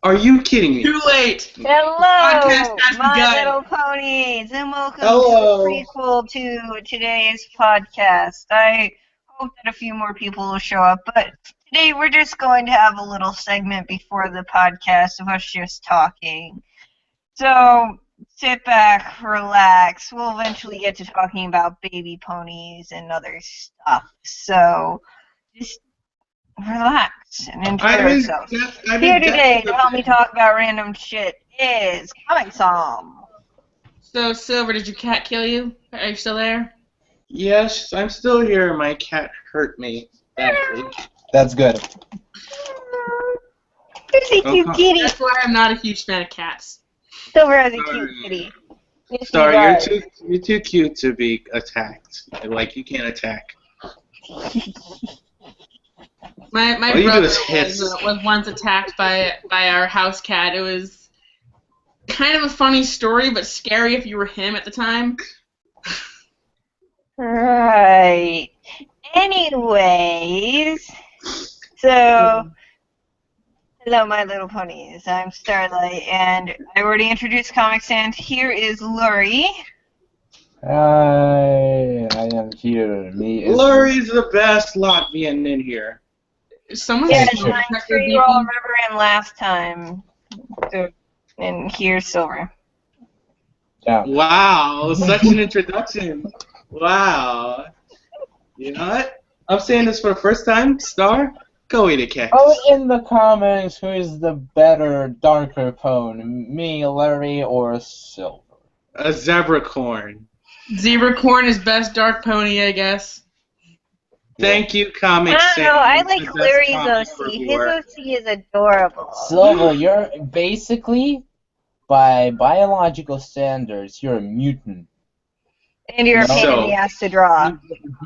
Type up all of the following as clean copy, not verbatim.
Are you kidding me? Too late. Hello, Podcast has my begun. little ponies, and welcome Hello. to the prequel to today's podcast. I hope that a few more people will show up, but today we're just going to have a little segment before the podcast of us just talking. So sit back, relax. We'll eventually get to talking about baby ponies and other stuff. So just relax and enjoy yourself. Here today to help me talk about random shit is Comic Psalm. So, Silver, did your cat kill you? Are you still there? Yes, I'm still here. My cat hurt me badly. That's good. Here's a cute kitty. That's why I'm not a huge fan of cats. Silver has a cute kitty. Yes, Sorry, he does. you're too cute to be attacked. Like, you can't attack. My All you do brother is hiss. was once attacked by our house cat. It was kind of a funny story, but scary if you were him at the time. Right. Anyways, so hello, my little ponies. I'm Starlight, and I already introduced Comic Sans. Here is Lori. Hi, I am here. Lurie's the best Latvian in here. Someone Yes, sure. I'm sure you all remember him last time. So, and here's Silver. Yeah. Wow, such an introduction. Wow. You know what? I'm saying this for the first time. Star, go eat a cactus. Oh, in the comments, who is the better, darker pone? Me, Larry, or Silver? A zebracorn. Zebracorn is best dark pony, I guess. Thank you, Comic I Sans. don't know, I the like best Larry's comic OC. reviewer. His OC is adorable. Silver, you're basically, by biological standards, you're a mutant. And you're a pain in the ass to draw.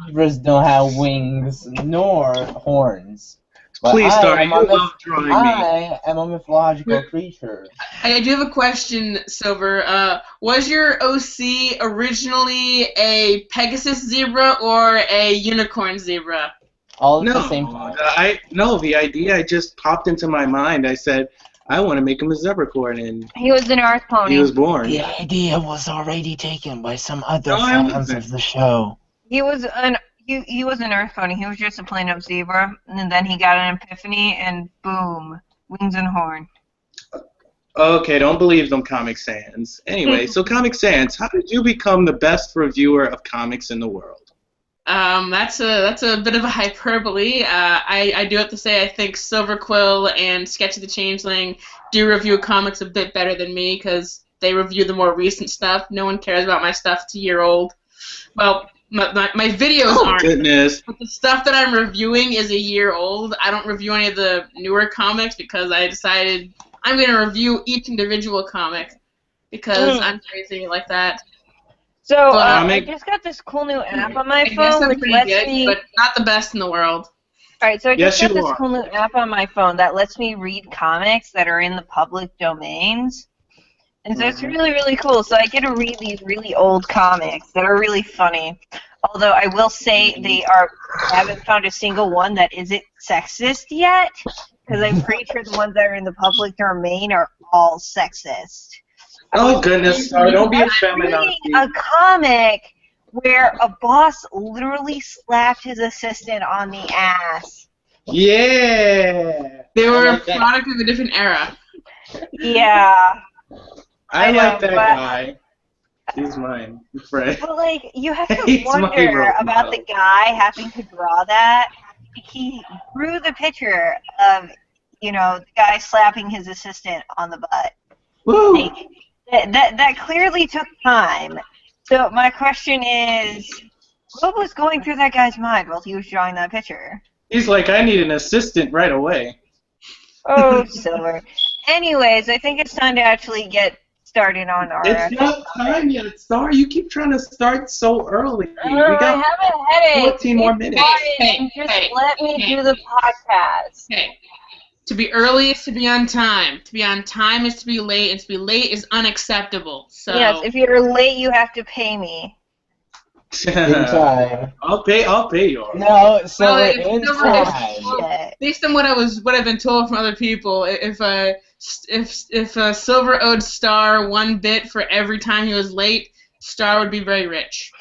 Zebras don't have wings nor horns. But Please, Star, I you love drawing me. I am a mythological creature. I do have a question, Silver. Was your OC originally a Pegasus zebra or a unicorn zebra? All at No, the same time. the idea just popped into my mind. I said, I want to make him a zebracorn, and He was an Earth pony. he was born. The idea was already taken by some other No, it fans wasn't. of the show. He was an Earth pony. He was just a plain up zebra, and then he got an epiphany, and boom, wings and horn. Okay, don't believe them, Comic Sans. Anyway, so Comic Sans, how did you become the best reviewer of comics in the world? That's a bit of a hyperbole. I do have to say I think Silver Quill and Sketch of the Changeling do review comics a bit better than me because they review the more recent stuff. No one cares about my stuff that's a year old. Well, my videos aren't. Goodness. But the stuff that I'm reviewing is a year old. I don't review any of the newer comics because I decided I'm going to review each individual comic because I'm crazy like that. So, I just got this cool new app on my I guess phone, I'm which pretty lets good, me... but not the best in the world. Alright, so I just Yes, got you this are. cool new app on my phone that lets me read comics that are in the public domains. And so it's really, really cool. So I get to read these really old comics that are really funny. Although I will say I haven't found a single one that isn't sexist yet, because I'm pretty sure the ones that are in the public domain are all sexist. Oh, goodness, Star, don't be a I'm feminazi. reading a comic where a boss literally slapped his assistant on the ass. Yeah! They were I a like that. product of a different era. Yeah. I I know, like that but- guy. He's mine, friend. But, like, you have to He's my wonder role about model. the guy having to draw that. He drew the picture of, the guy slapping his assistant on the butt. Woo! Like, that clearly took time. So my question is, what was going through that guy's mind while he was drawing that picture? He's like, I need an assistant right away. Oh, Silver. Anyways, I think it's time to actually get started on our... It's not time yet, Star. You keep trying to start so early. We I got have a headache. 14 more Be minutes. quiet and just let me do the podcast. Okay. To be early is to be on time. To be on time is to be late, and to be late is unacceptable. So Yes, if you're late, you have to pay me. In time. I'll pay you. No, so Well, in it's time. Based on what I've been told from other people, if if Silver owed Star 1 bit for every time he was late, Star would be very rich.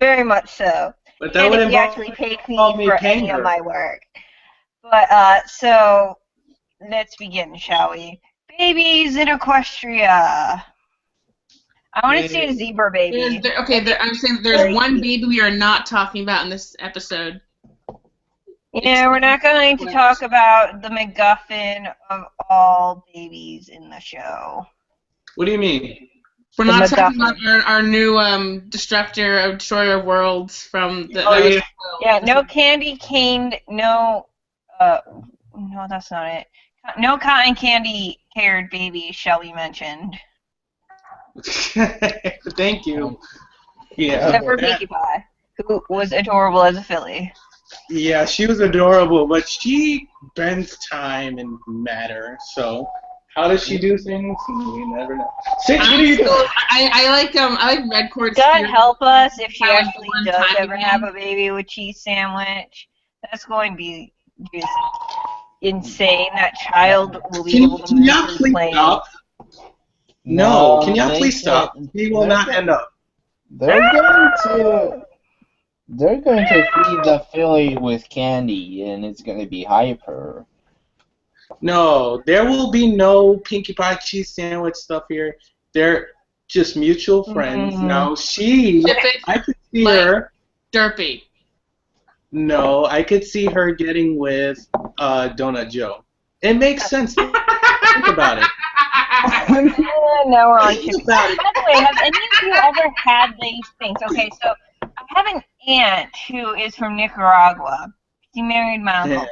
Very much so. But that And would if he involve actually paid me me for paying any of her. my work. But, so, let's begin, shall we? Babies in Equestria. I want to see a zebra baby. I'm saying there's one baby we are not talking about in this episode. Yeah, we're not going to talk about the MacGuffin of all babies in the show. What do you mean? We're not talking about our new destroyer of worlds from the. Yeah, no candy cane, no, no, that's not it. No cotton candy haired baby, Shelly mentioned. Thank you. Yeah. Except for Pinkie Pie, who was adorable as a filly. Yeah, she was adorable, but she bends time and matter. So, how does she do things? We never know. Six, what are you doing? I like Red Cord. God help us if she I like actually one does time ever again. have a baby with cheese sandwich. That's going to be just insane. That child will be able to Can move y'all through please planes. stop? No, can y'all they please stop? can't- He will not end up. They're going to feed the filly with candy, and it's going to be hyper. No, there will be no Pinkie Pie cheese sandwich stuff here. They're just mutual friends. Now, I could see her. Derpy. No, I could see her getting with Donut Joe. It makes sense. Think about it. Now we're on Think to. about it. By the way, have any of you ever had these things? Okay, so I have an aunt who is from Nicaragua. She married my uncle.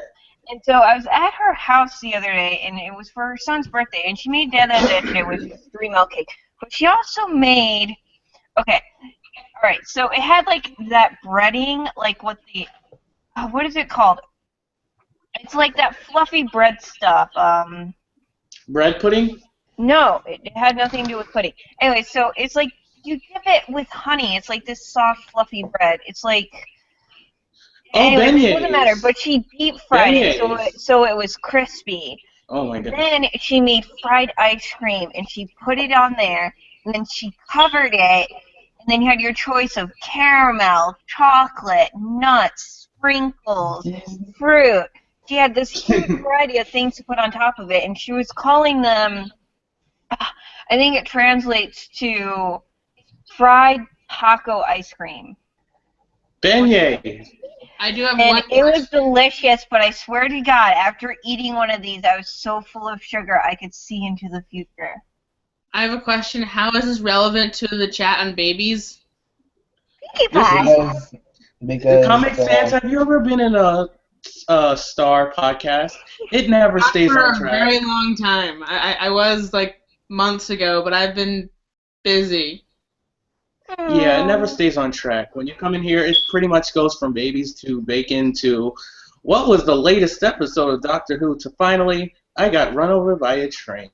And so I was at her house the other day, and it was for her son's birthday, and she made Dad that dish, and it was 3 milk cake. But she also made, okay, all right, so it had, like, that breading, like what is it called? It's like that fluffy bread stuff. Bread pudding? No, it had nothing to do with pudding. Anyway, so it's like you dip it with honey. It's like this soft, fluffy bread. It's like... Anyway, beignets. it doesn't matter, but she deep fried it so it was crispy. Oh my goodness. Then she made fried ice cream, and she put it on there, and then she covered it, and then you had your choice of caramel, chocolate, nuts, sprinkles, fruit. She had this huge variety of things to put on top of it, and she was calling them, I think it translates to fried taco ice cream. Beignet. I do have And one. it was delicious, but I swear to God, after eating one of these, I was so full of sugar I could see into the future. I have a question. How is this relevant to the chat on babies? Pinkie Pie. Because The comic fans, have you ever been in a Star podcast? It never stays For on a track. very long time. I was like months ago, but I've been busy. Yeah, it never stays on track. When you come in here, it pretty much goes from babies to bacon to what was the latest episode of Doctor Who to finally, I got run over by a train.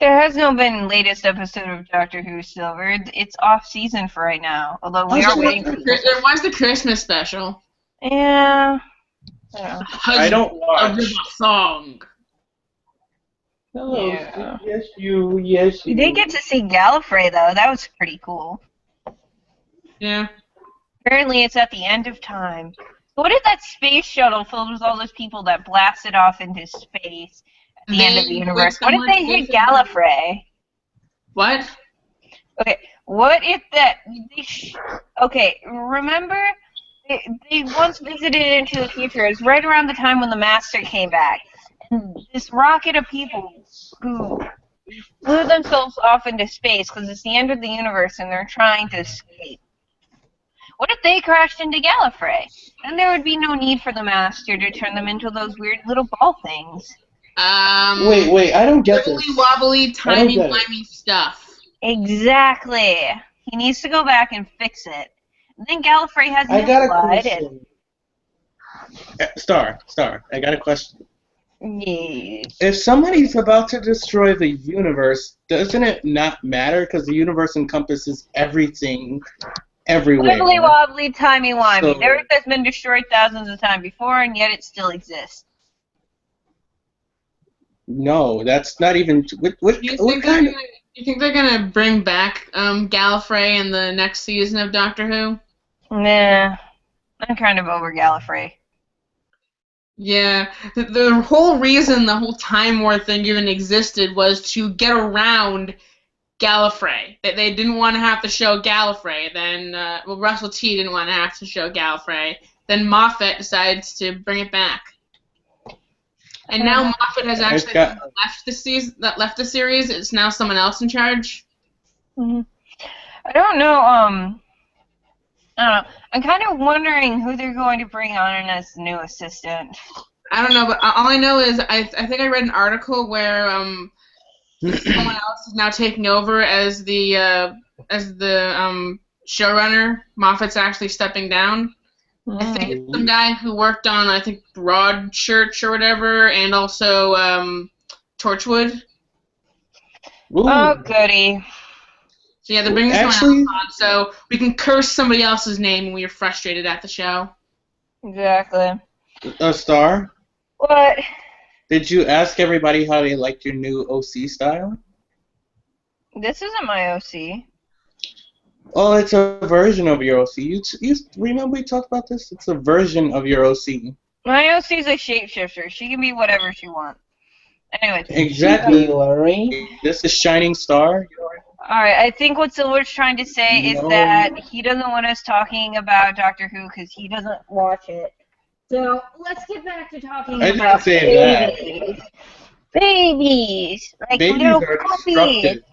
There has no been latest episode of Doctor Who, Silver. It's off season for right now. Although we are waiting for There was the Christmas special. Yeah. I don't watch. A song. Hello, Yeah. yes you. We did get to see Gallifrey, though. That was pretty cool. Yeah. Apparently it's at the end of time. What if that space shuttle filled with all those people that blasted off into space at the end of the universe? What if they hit Gallifrey? What? Okay, what if that... Okay, remember... They once visited into the future. It was right around the time when the Master came back. And this rocket of people who blew themselves off into space because it's the end of the universe and they're trying to escape. What if they crashed into Gallifrey? Then there would be no need for the Master to turn them into those weird little ball things. Wait, I don't get this. Wibbly wobbly, timey-wimey stuff. Exactly. He needs to go back and fix it. And then Gallifrey has I no got a blood. question. Star, I got a question. Yeah. If somebody's about to destroy the universe, doesn't it not matter because the universe encompasses everything, everywhere? Wibbly wobbly, timey wimey. So- The Earth has been destroyed thousands of times before, and yet it still exists. No, that's not even. What, Do you what think they're kind gonna? Do you think they're gonna bring back Gallifrey in the next season of Doctor Who? Nah, I'm kind of over Gallifrey. Yeah, the whole reason the whole Time War thing even existed was to get around Gallifrey. They didn't want to have to show Gallifrey. Then, well, Russell T didn't want to have to show Gallifrey. Then Moffat decides to bring it back. And now Moffat has I've actually got. left the series. It's now someone else in charge. I don't know. I don't know. I'm kind of wondering who they're going to bring on as the new assistant. I don't know, but all I know is I think I read an article where someone else is now taking over as the showrunner. Moffat's actually stepping down. I think it's some guy who worked on, I think, Broadchurch or whatever, and also Torchwood. Ooh. Oh, goody. So yeah, they're bringing someone Actually, else on, so we can curse somebody else's name when we are frustrated at the show. Exactly. a star. What? Did you ask everybody how they liked your new OC style? This isn't my OC. Oh, it's a version of your OC. You remember we talked about this? It's a version of your OC. My OC's a shapeshifter. She can be whatever she wants. Anyway. Exactly. Larry. This is Shining Star. Alright, I think what Silver's trying to say is that he doesn't want us talking about Doctor Who because he doesn't watch it. So, let's get back to talking I didn't about say babies. Babies! Like Babies little are puppies. destructive.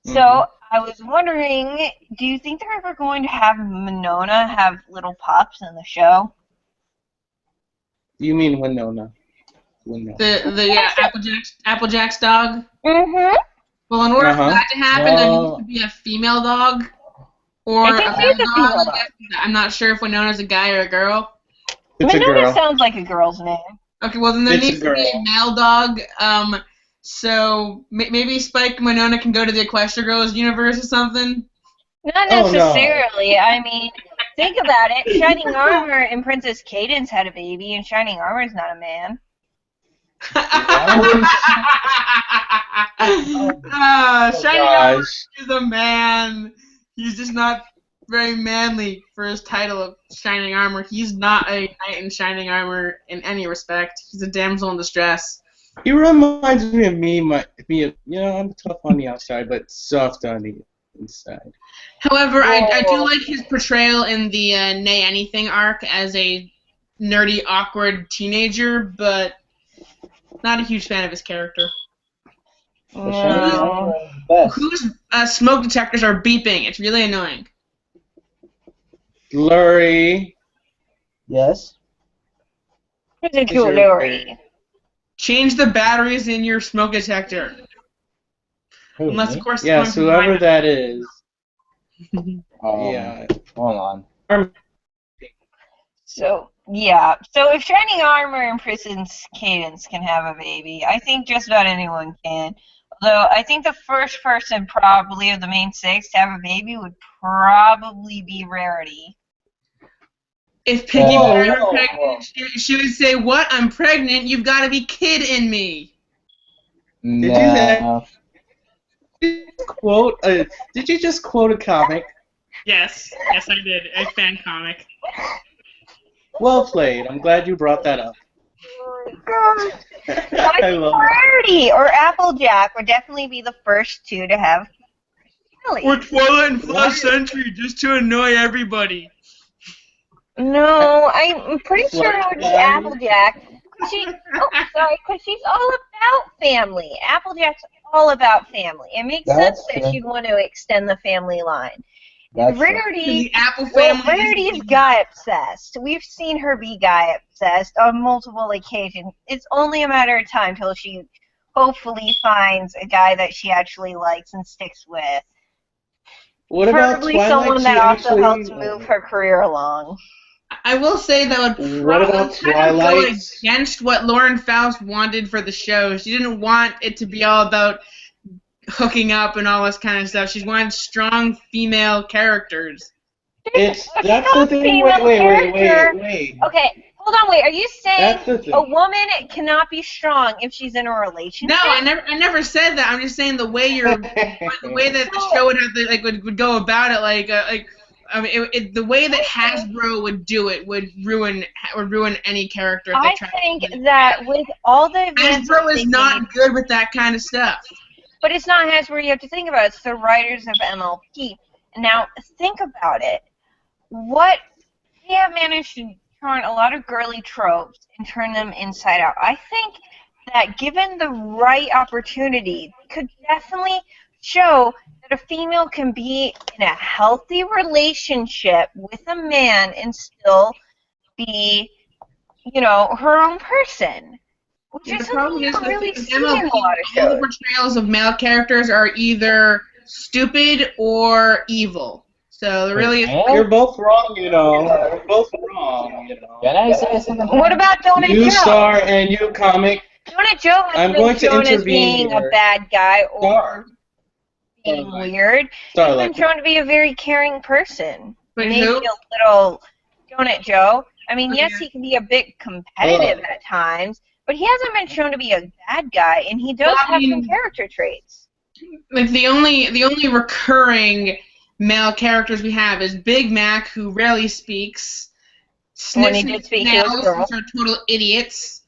So, I was wondering, do you think they're ever going to have Monona have little pups in the show? You mean Winona? Winona. The Applejack's dog. Mm-hmm. Well, in order for that to happen, there needs to be a female dog or I think a she's male a female dog. dog. I'm not sure if Winona's a guy or a girl. It's a Monona girl. sounds like a girl's name. Okay, well then there It's a needs to be a girl. male dog. So maybe Spike and Winona can go to the Equestria Girls universe or something. Not Oh, no. necessarily. I mean, think about it. Shining Armor and Princess Cadence had a baby, and Shining Armor's not a man. Shining Armor Gosh. is a man. He's just not very manly for his title of Shining Armor. He's not a knight in Shining Armor in any respect. He's a damsel in distress. He reminds me of me. I'm tough on the outside, but soft on the inside. However, I do like his portrayal in the Nay Anything arc as a nerdy, awkward teenager, but not a huge fan of his character. Whose smoke detectors are beeping? It's really annoying. Lurie. Yes. Who's a cute Lurie? Change the batteries in your smoke detector. Who, Unless, me? of course, it's Yes, going whoever to that is. Yeah. Hold on. So if Shining Armor and Princess Cadence can have a baby, I think just about anyone can. Although, I think the first person probably of the main six to have a baby would probably be Rarity. If Piggy were pregnant, she would say, "What? I'm pregnant? You've got to be kidding me." No. Did you just quote a comic? Yes, I did. A fan comic. Well played. I'm glad you brought that up. I love that. Rarity or Applejack would definitely be the first two to have Kelly. Or Twilight and Flash Sentry, just to annoy everybody. No, I'm pretty sure it would be Applejack. Because she's all about family. Applejack's all about family. It makes sense that she'd want to extend the family line. Rarity, the Apple family. Rarity's guy obsessed. We've seen her be guy obsessed on multiple occasions. It's only a matter of time till she hopefully finds a guy that she actually likes and sticks with. What about Probably Twilight? someone that also actually helps move her career along. I will say that would What about probably go Twilight? against what Lauren Faust wanted for the show. She didn't want it to be all about hooking up and all this kind of stuff. She wanted strong female characters. That's the thing. Wait. Okay, Hold on, wait. Are you saying That's the thing. a woman cannot be strong if she's in a relationship? No, I never said that. I'm just saying the way the way that the show would have would go about it, I mean, the way that Hasbro would do it would ruin any character if they I tried. think that with all the advances Hasbro is they not made, good with that kind of stuff. but it's not Hasbro. You have to think about it. It's the writers of MLP. Now think about it. What they have managed to turn a lot of girly tropes and turn them inside out. I think that given the right opportunity, could definitely show that a female can be in a healthy relationship with a man and still be, her own person. Which Yeah, is the something problem you is don't really with see in a lot of all the shows. portrayals of male characters are either stupid or evil. So there really is. You're both wrong, You're both wrong, Can I say something? What about Donut You Joe? Star and you Comic. Donut Joe has I'm been going to shown as intervene being here. a bad guy or Star. being Starlight. weird. He's been Starlight. shown to be a very caring person. Wait, Maybe who? a little Donut Joe. I mean, Oh, yes, yeah. he can be a bit competitive at times, but he hasn't been shown to be a bad guy, and he does Well, I have some mean- character traits. Like the only recurring male characters we have is Big Mac, who rarely speaks. When he Snips did and speak, he was a Snails, girl. which are total idiots.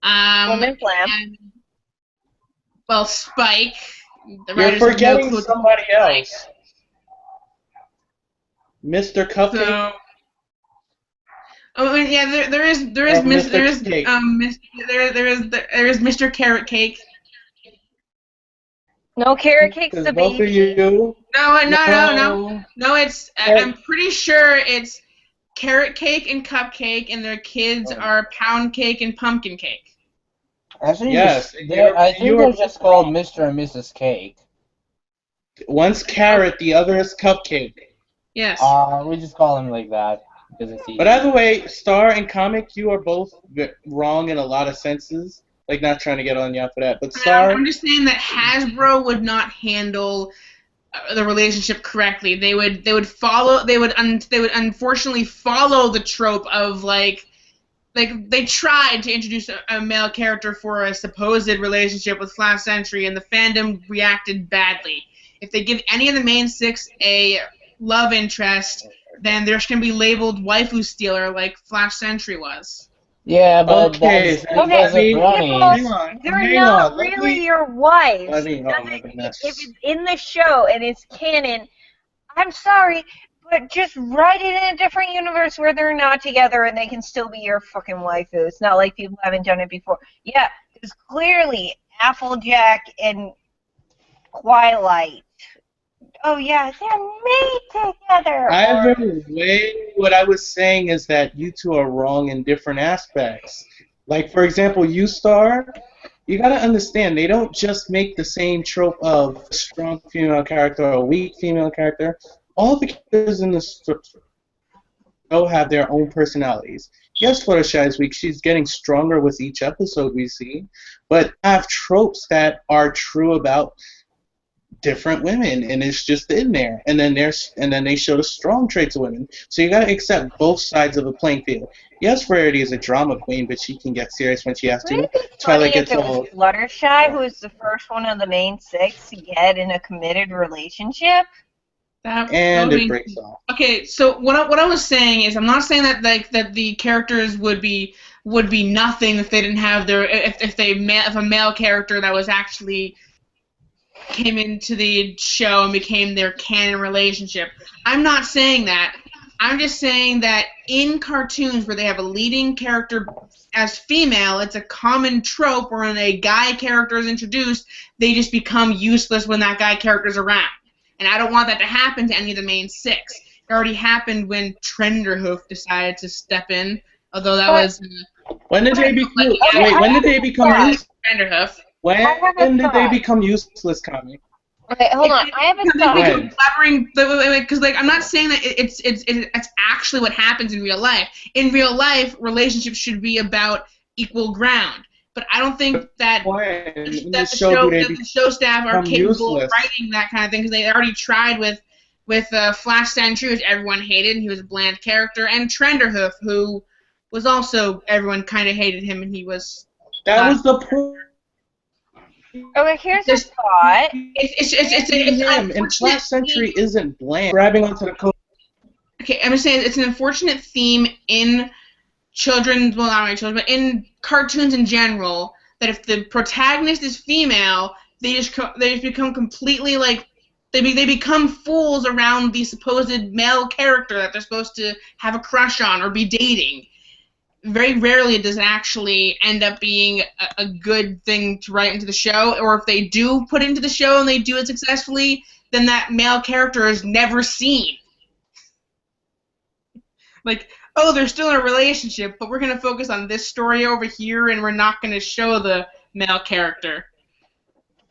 Woman Flam. And, well, Spike. The You're writers have no forgetting clue somebody what else. Mr. Cupcake. So, I mean, yeah, there is Or Mr. Cake. Mr. Carrot Cake. No carrot cakes Because the both of baby. you. No, I'm pretty sure it's Carrot Cake and Cupcake, and their kids are Pound Cake and Pumpkin Cake. I think Yes, I think you're they're just called Mr. and Mrs. Cake. One's carrot, the other is cupcake. Yes. We just call them like that because it's easy. But either way, Star and Comic, you are both wrong in a lot of senses. Like, not trying to get on you for that. But Star, I'm just saying that Hasbro would not handle the relationship correctly. They would unfortunately follow the trope of like they tried to introduce a male character for a supposed relationship with Flash Sentry, and the fandom reacted badly. If they give any of the main six a love interest, then they're going to be labeled waifu stealer like Flash Sentry was. Yeah, but Okay, that's so because of let me- bronies. hang on, They're hang not on, let really me- your wife. let me- oh my goodness. If it's in the show and it's canon, I'm sorry, but just write it in a different universe where they're not together and they can still be your fucking waifu. It's not like people haven't done it before. Yeah, because clearly Applejack and Twilight. Oh yeah, they're made together. Either way, what I was saying is that you two are wrong in different aspects. Like, for example, you Star, you gotta understand, they don't just make the same trope of a strong female character or a weak female character. All the characters in the show have their own personalities. Yes, Fluttershy is weak. She's getting stronger with each episode we see, but have tropes that are true about different women, and it's just in there. And then they show the strong traits of women. So you gotta accept both sides of the playing field. Yes, Rarity is a drama queen, but she can get serious when she has to. Wouldn't it be funny Twilight if gets it all. was Fluttershy who was the first one of the main six to get in a committed relationship? And it breaks off. Okay, so what I was saying is, I'm not saying that that the characters would be nothing if they didn't have their if a male character that was actually came into the show and became their canon relationship. I'm not saying that. I'm just saying that in cartoons where they have a leading character as female, it's a common trope where when a guy character is introduced, they just become useless when that guy character is around. And I don't want that to happen to any of the main six. It already happened when Trenderhoof decided to step in, although that was... When did they become... Wait, when did they become useless? Trenderhoof. When did they become useless, Comic? Okay, hold on. I have a thought. Because like I'm not saying that it's actually what happens in real life. In real life, relationships should be about equal ground. But I don't think that the show staff are capable of writing that kind of thing, because they already tried with Flash Sentry, which everyone hated, and he was a bland character, and Trenderhoof, who was also everyone kind of hated him, and he was. That was the point. Okay, here's a Just- thought. It's Him in unfortunate 12th century isn't bland. Grabbing onto the coat. Okay, I'm just saying it's an unfortunate theme in children's, well, not really children, but in cartoons in general, that if the protagonist is female, they just become completely like they become fools around the supposed male character that they're supposed to have a crush on or be dating. Very rarely does it actually end up being a good thing to write into the show, or if they do put it into the show and they do it successfully, then that male character is never seen. Like, oh, they're still in a relationship, but we're going to focus on this story over here, and we're not going to show the male character.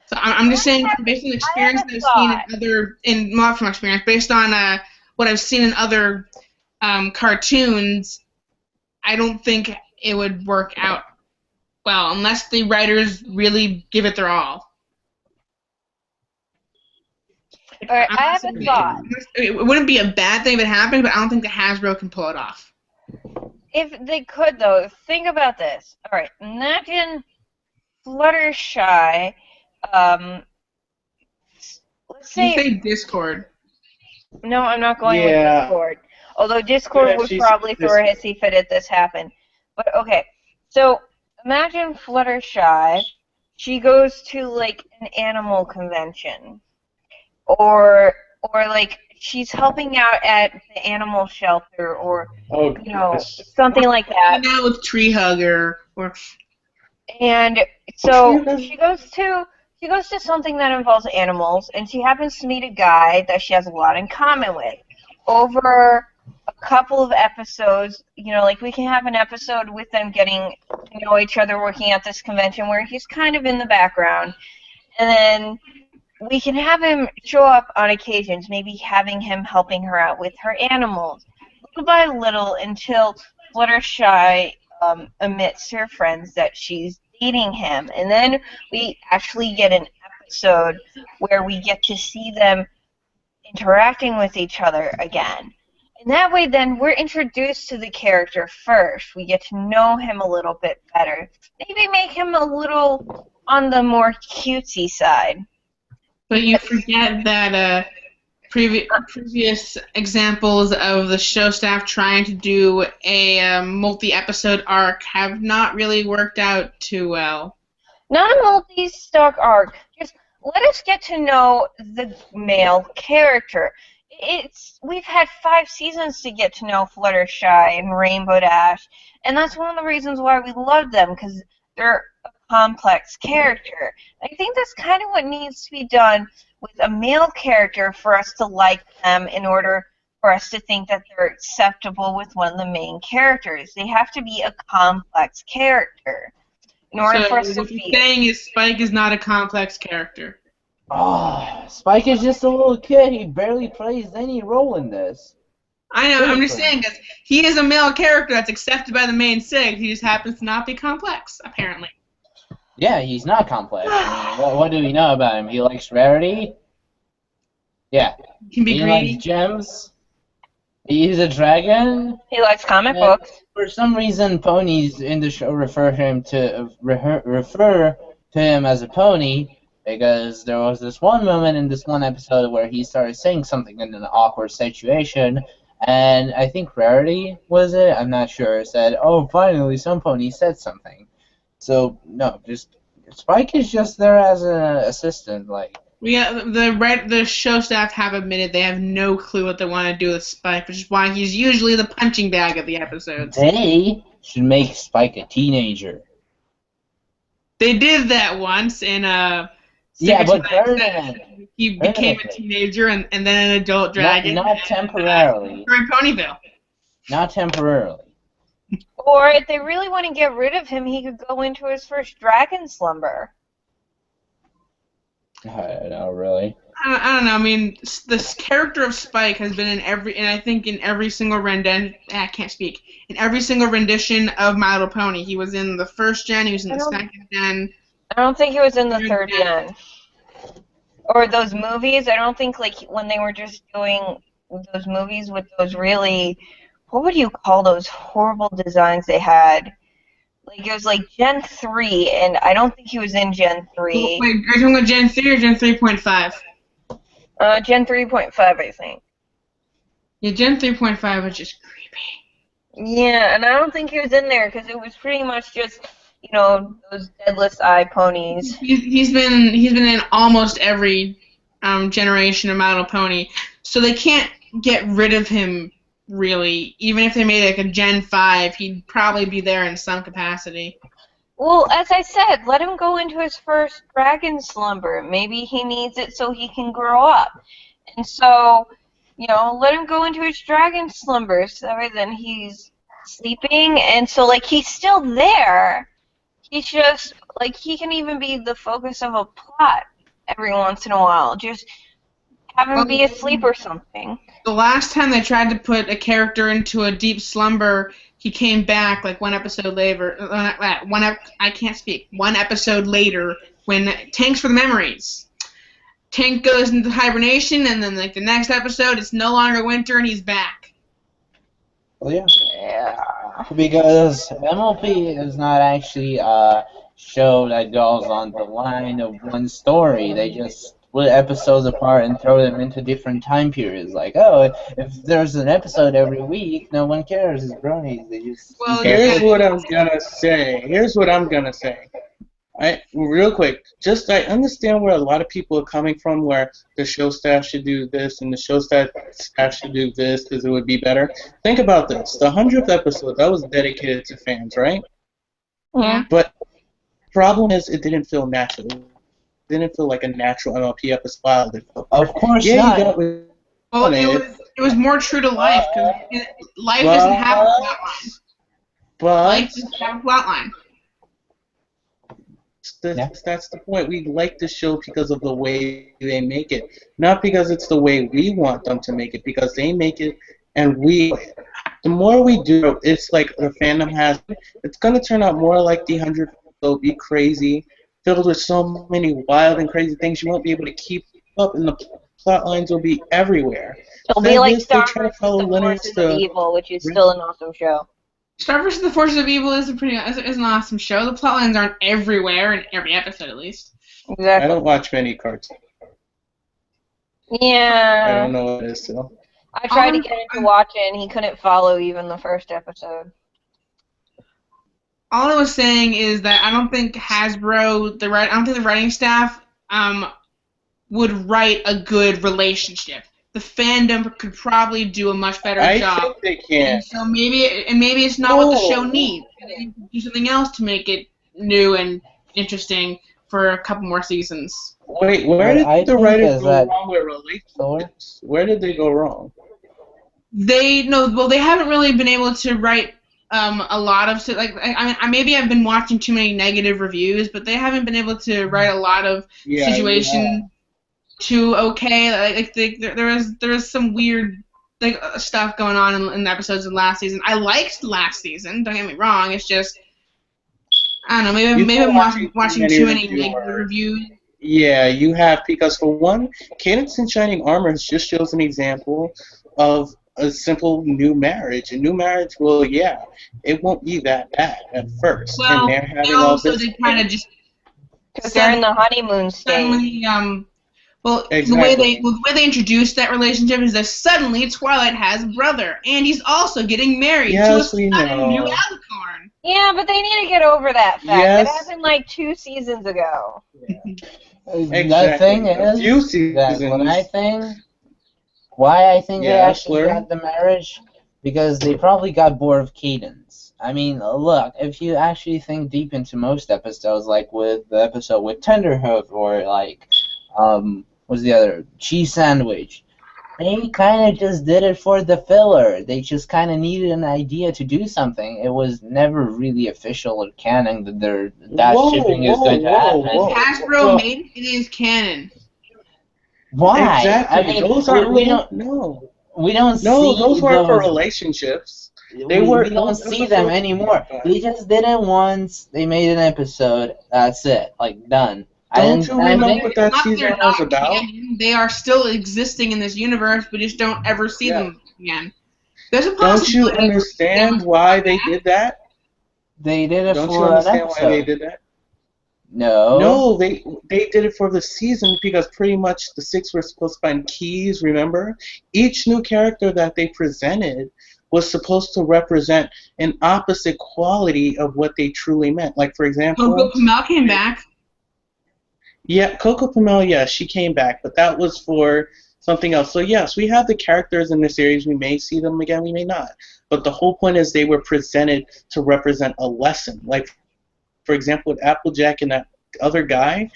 So I'm just saying, based on the experience that I've seen not from experience, based on what I've seen in other cartoons, I don't think it would work out well unless the writers really give it their all. All right, I have a thought. It wouldn't be a bad thing if it happened, but I don't think the Hasbro can pull it off. If they could, though, think about this. All right, imagine Fluttershy. Let's You say. say Discord. No, I'm not going with Yeah. Discord. Although Discord Yeah, would she's- probably throw a hissy fit if this happened. But okay, so imagine Fluttershy. She goes to like an animal convention, or like she's helping out at the animal shelter, or Oh, you know, gosh. something like that. Now with Tree Hugger or And so she goes to something that involves animals, and she happens to meet a guy that she has a lot in common with. Over a couple of episodes, you know, like we can have an episode with them getting to know each other working at this convention where he's kind of in the background, and then we can have him show up on occasions, maybe having him helping her out with her animals, little by little until Fluttershy admits to her friends that she's dating him. And then we actually get an episode where we get to see them interacting with each other again. And that way then we're introduced to the character first. We get to know him a little bit better. Maybe make him a little on the more cutesy side. But you forget that previous examples of the show staff trying to do a multi-episode arc have not really worked out too well. Not a multi-stock arc. Just let us get to know the male character. We've had 5 seasons to get to know Fluttershy and Rainbow Dash, and that's one of the reasons why we love them, because they're a complex character. I think that's kind of what needs to be done with a male character for us to like them, in order for us to think that they're acceptable with one of the main characters. They have to be a complex character in order for us to what you're feel. saying is Spike is not a complex character. Oh, Spike is just a little kid. He barely plays any role in this. I know, I'm just saying that he is a male character that's accepted by the main SIG. He just happens to not be complex, apparently. Yeah, he's not complex. I mean, what do we know about him? He likes rarity. Yeah. He can be He greedy. likes gems. He's a dragon. He likes comic And books. For some reason, ponies in the show refer to him as a pony, because there was this one moment in this one episode where he started saying something in an awkward situation, and I think Rarity was it, I'm not sure, said, "Oh, finally some pony said something." So no, just Spike is just there as an assistant, like. The show staff have admitted they have no clue what they want to do with Spike, which is why he's usually the punching bag of the episodes. They should make Spike a teenager. They did that once in Yeah, but permanently. He became a teenager and then an adult dragon. Not temporarily. During Ponyville. Not temporarily. Or if they really want to get rid of him, he could go into his first dragon slumber. I don't know, really. I don't know. I mean, this character of Spike has been in every single rendition. I can't speak. In every single rendition of My Little Pony, he was in the first gen. He was in the second gen. I don't think he was in the third gen. Or those movies. I don't think, like, when they were just doing those movies with those really what would you call those horrible designs they had? Like, it was like Gen 3, and I don't think he was in Gen 3. Wait, are you talking about Gen 3 or Gen 3.5? Gen 3.5, I think. Yeah, Gen 3.5 was just creepy. Yeah, and I don't think he was in there because it was pretty much just, those deadless eye ponies. He's been in almost every generation of My Little Pony, so they can't get rid of him really. Even if they made like a Gen 5, he'd probably be there in some capacity. Well, as I said, let him go into his first dragon slumber. Maybe he needs it so he can grow up. And so, let him go into his dragon slumber so then he's sleeping. And so, like, he's still there. He's just, like, he can even be the focus of a plot every once in a while. Just have him be asleep or something. The last time they tried to put a character into a deep slumber, he came back like one episode later. One episode later, when Thanks for the Memories. Tank goes into hibernation, and then like the next episode, it's no longer winter, and he's back. Well, yeah. Yeah. Because MLP is not actually a show that goes on the line of one story. They just split episodes apart and throw them into different time periods. Like, oh, if there's an episode every week, no one cares. It's bronies. They just. Well, Here's what I'm gonna say. Real quick, I understand where a lot of people are coming from, where the show staff should do this and the show staff should do this because it would be better. Think about this: the 100th episode that was dedicated to fans, right? Yeah. But the problem is, it didn't feel natural. It didn't feel like a natural MLP episode. Of course yeah, not. You got it. Well, it was more true to life because life doesn't have a plotline. Life doesn't have a plotline. That's the point. We like the show because of the way they make it, not because it's the way we want them to make it. Because they make it, and the more we do, it's like the fandom has. It's gonna turn out more like the 100th episode, be crazy, filled with so many wild and crazy things you won't be able to keep up, and the plot lines will be everywhere. It'll be like Star vs. the Forces of Evil, which is still an awesome show. Star vs. the Forces of Evil is an awesome show. The plotlines aren't everywhere in every episode, at least. Exactly. I don't watch many cartoons. Yeah. I don't know what it is still. I tried to get him to watch it, and he couldn't follow even the first episode. All I was saying is that I don't think Hasbro, I don't think the writing staff would write a good relationship. The fandom could probably do a much better job. I think they can. And so maybe it's not what the show needs. They need to do something else to make it new and interesting for a couple more seasons. Wait, where did the writers go wrong with relationships? Where did they go wrong? They haven't really been able to write a lot of maybe I've been watching too many negative reviews, but they haven't been able to write a lot of situations too okay. Like there was some weird stuff going on in the episodes of last season. I liked last season. Don't get me wrong. It's just I don't know. Maybe I'm watching too many negative reviews. Yeah, you have, because for one, Cadence in Shining Armor just shows an example of a simple new marriage. A new marriage, well, yeah, it won't be that bad at first. Well, and they're having all this. They kind of just because they're in the honeymoon stage. Suddenly, well, Exactly. the way they introduced that relationship is that suddenly Twilight has a brother, and he's also getting married to a sudden new Alicorn. Yeah, but they need to get over that fact. Yes. It happened like 2 seasons ago. Exactly. The thing is, a few seasons. Why I think they Yeah, actually got the marriage, because they probably got bored of Cadence. I mean, look, if you actually think deep into most episodes, like with the episode with Tenderhoof, or like, what's the other, Cheese Sandwich, they kind of just did it for the filler. They just kind of needed an idea to do something. It was never really official or canon that shipping is going to happen. Hasbro made it is canon. Why? Exactly. I mean, those aren't we don't see those weren't for relationships. We don't see them anymore. They just did it once. They made an episode. That's it. Like, done. Don't you remember what that season was about? Canon. They are still existing in this universe. We just don't ever see them again. There's a Don't you possibility. understand why they did that? They did it Don't you for an understand why they episode. did that? No. No, they did it for the season because pretty much the six were supposed to find keys, remember? Each new character that they presented was supposed to represent an opposite quality of what they truly meant. Like, for Coco example, Pamel came back. yeah, Coco Pamel, yeah, she came back, but that was for something else. So, yes, we have the characters in the series. We may see them again, we may not. But the whole point is they were presented to represent a lesson. Like, for example, with Applejack and that other guy,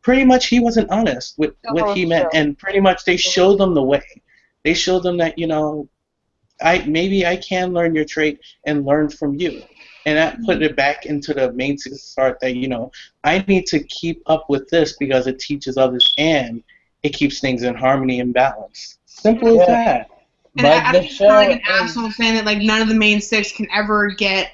pretty much he wasn't honest with The what whole he meant, show. and pretty much they showed them the way. They showed them that maybe I can learn your trait and learn from you, and that put it back into the main start that I need to keep up with this because it teaches others and it keeps things in harmony and balance. Simple as Yeah, that. And but I the think it's kind of show like an asshole saying that like none of the main six can ever get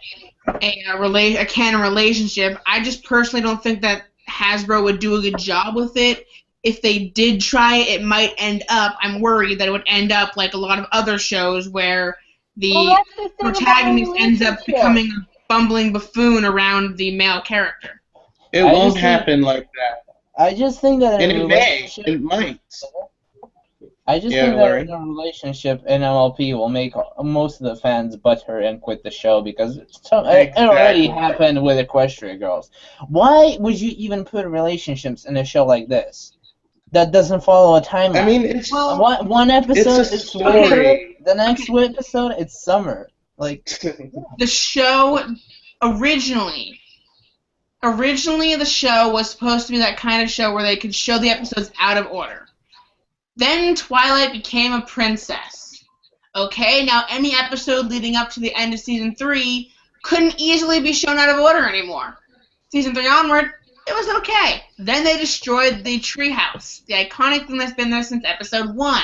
a canon relationship. I just personally don't think that Hasbro would do a good job with it. If they did try it, it might end up. I'm worried that it would end up like a lot of other shows where Well, the that's the thing about a protagonist ends up relationship. becoming a bumbling buffoon around the male character. It I won't just think happen like that, I just think that and in a it may. relationship, It might. I just Yeah, think that in Larry. a relationship in MLP will make most of the fans butthurt and quit the show because it already Exactly. happened with Equestria Girls. Why would you even put relationships in a show like this that doesn't follow a timeline? I mean, it's Well, One episode it's a is winter, story. the next episode it's summer. Like, the show originally the show was supposed to be that kind of show where they could show the episodes out of order. Then Twilight became a princess. Okay, now any episode leading up to the end of season 3 couldn't easily be shown out of order anymore. Season 3 onward, it was okay. Then they destroyed the treehouse, the iconic thing that's been there since episode 1.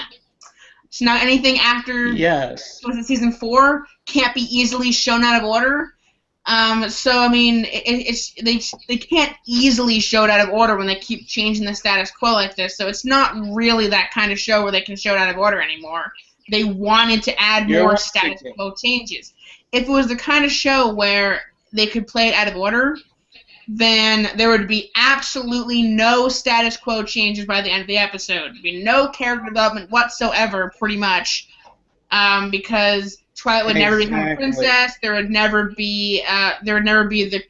So now anything after Yes. was it season 4 can't be easily shown out of order. So I mean, they can't easily show it out of order when they keep changing the status quo like this. So it's not really that kind of show where they can show it out of order anymore. They wanted to add You're more right, status Vicky. quo changes. If it was the kind of show where they could play it out of order, then there would be absolutely no status quo changes by the end of the episode. There'd be no character development whatsoever, pretty much, because Twilight would never become a Exactly. princess. There would never be the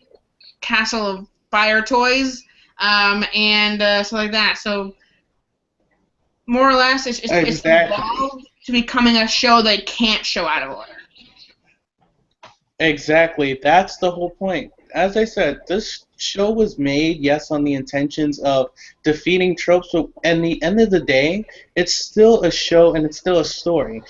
Castle of Fire toys, and stuff like that. So more or less, it's Exactly. evolved to becoming a show they can't show out of order. Exactly. That's the whole point. As I said, this show was made, yes, on the intentions of defeating tropes, but at the end of the day, it's still a show and it's still a story.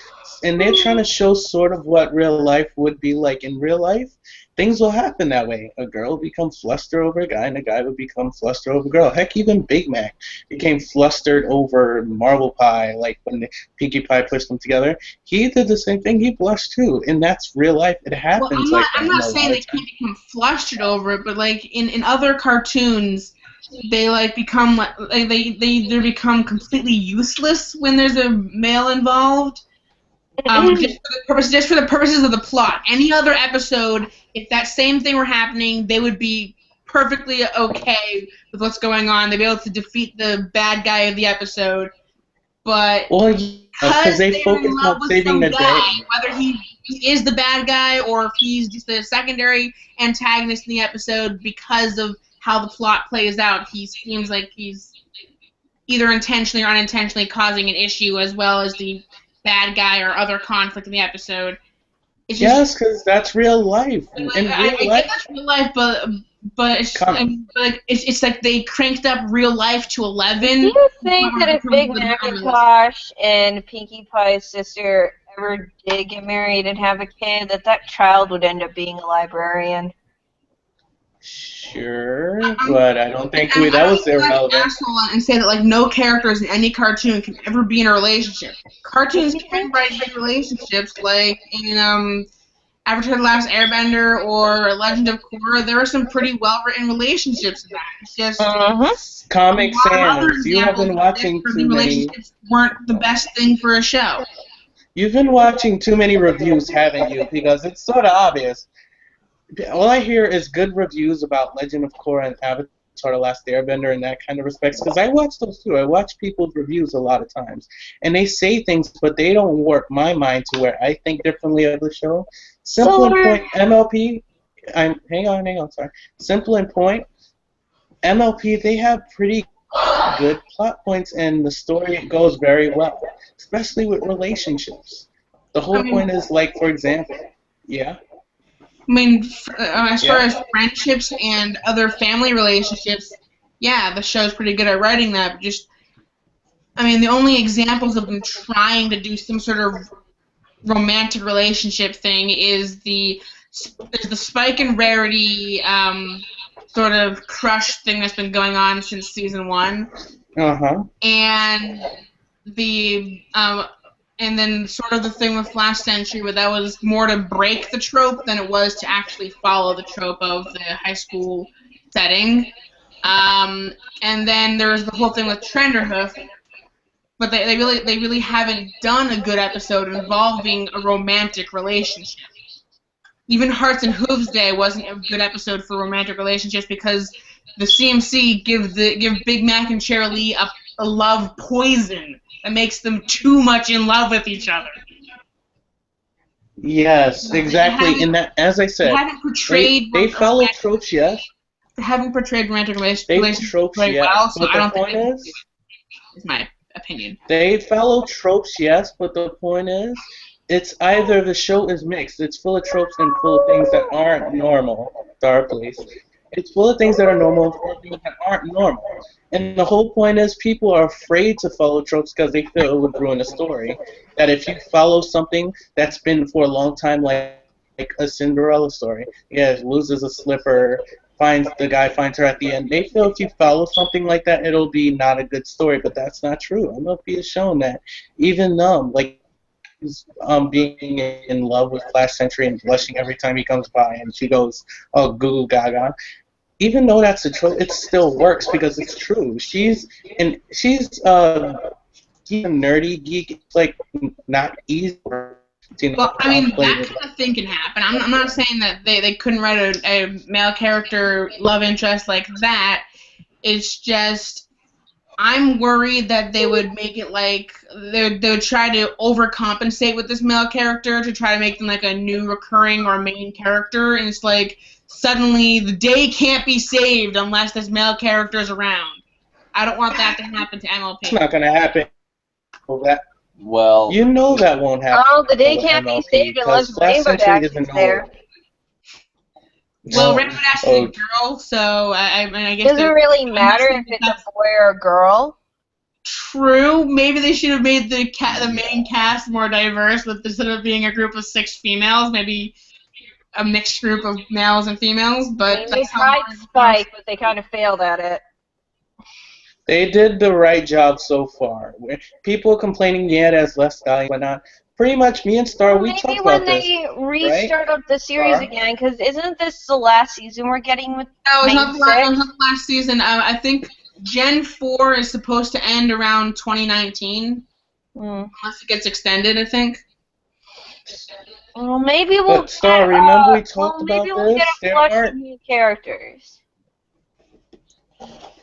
And they're trying to show sort of what real life would be like in real life. Things will happen that way. A girl will become flustered over a guy, and a guy would become flustered over a girl. Heck, even Big Mac became flustered over marble pie, like when the Pinkie Pie pushed them together. He did the same thing. He blushed too, and that's real life. It happens Well, like that. I'm not saying they can't become flustered over it, but like in other cartoons, they like become like they become completely useless when there's a male involved. Just for the purposes of the plot. Any other episode, if that same thing were happening, they would be perfectly okay with what's going on. They'd be able to defeat the bad guy of the episode. But Well, because they they're focus in love on with saving some the guy, day. whether he is the bad guy or if he's just a secondary antagonist in the episode, because of how the plot plays out, he seems like he's either intentionally or unintentionally causing an issue, as well as the bad guy or other conflict in the episode. It's just, Yes, because that's real life. In I real get life, that's real life, but it's, Come. I mean, like it's like they cranked up real life to 11. Do you think that if Big Macintosh and Pinkie Pie's sister ever did get married and have a kid, that child would end up being a librarian? sure, but I don't think that was irrelevant. Asshole and say that like no characters in any cartoon can ever be in a relationship. Cartoons can write big relationships, like in Avatar: The Last Airbender or Legend of Korra. There are some pretty well-written relationships in that. It's just Comic a lot of other Sans, you have been examples watching where too the many. relationships weren't the best thing for a show. You've been watching too many reviews, haven't you? Because it's sort of obvious. All I hear is good reviews about Legend of Korra and Avatar: The Last Airbender and that kind of respects. Because I watch those too. I watch people's reviews a lot of times, and they say things, but they don't warp my mind to where I think differently of the show. Simple and point, MLP. Hang on, sorry. Simple and point, MLP. They have pretty good plot points, and the story goes very well, especially with relationships. The I whole mean, point is, like, for example, yeah, as far yeah. as friendships and other family relationships, yeah, the show's pretty good at writing that. But just, I mean, the only examples of them trying to do some sort of romantic relationship thing is there's the Spike and Rarity sort of crush thing that's been going on since season 1, Uh-huh. and the and then sort of the thing with Last Century, where that was more to break the trope than it was to actually follow the trope of the high school setting. And then there's the whole thing with Trenderhoof, but they really haven't done a good episode involving a romantic relationship. Even Hearts and Hooves Day wasn't a good episode for romantic relationships because the CMC give Big Mac and Cheryl Lee a love poison that makes them too much in love with each other. Yes, exactly. And that, as I They said, haven't portrayed they follow tropes, yes. they haven't portrayed romantic They relationships tropes, very yes. well, so But I the don't think point is my opinion. they follow tropes, yes. But the point is, it's either the show is mixed. It's full of tropes and full of things that aren't normal. Star, please. It's full of things that are normal and full of things that aren't normal. And the whole point is people are afraid to follow tropes because they feel it would ruin the story. That if you follow something that's been for a long time, like a Cinderella story, yeah, loses a slipper, finds the guy finds her at the end. They feel if you follow something like that, it'll be not a good story, but that's not true. MLP has shown that even like being in love with Flash Sentry and blushing every time he comes by, and she goes, "Oh, goo goo gaga." Even though that's a trope, it still works because it's true. He's a nerdy geek. It's like not easy to Well, I mean, play that with. kind of thing can happen. I'm not saying that they couldn't write a male character love interest like that. It's just I'm worried that they would make it like they would try to overcompensate with this male character to try to make them like a new recurring or main character, and it's like suddenly the day can't be saved unless this male character is around. I don't want that to happen to It's MLP. not gonna happen. That Well, you know that won't happen Oh, the day with can't be MLP saved because unless Flash Rainbow Sentry Dash is isn't there. Well, Oh, Rainbow Dash is oh, a girl, so I guess Does it really matter if it's a boy or a girl? true. Maybe they should have made the main cast more diverse, with instead of being a group of 6 females, maybe a mixed group of males and females. But They that's how tried Spike, but they kind of failed at it. they did the right job so far. People complaining, yeah, there's less styling, but not. Pretty much, me and Star, Well, we maybe talked when about this, they right? restart up the series Star? again, because isn't this the last season we're getting with no, main it was not six? the last season. I think Gen 4 is supposed to end around 2019, unless it gets extended. I think. Well, maybe we'll But get Star, remember we talked maybe about we'll get this? a There flush aren't. of new characters.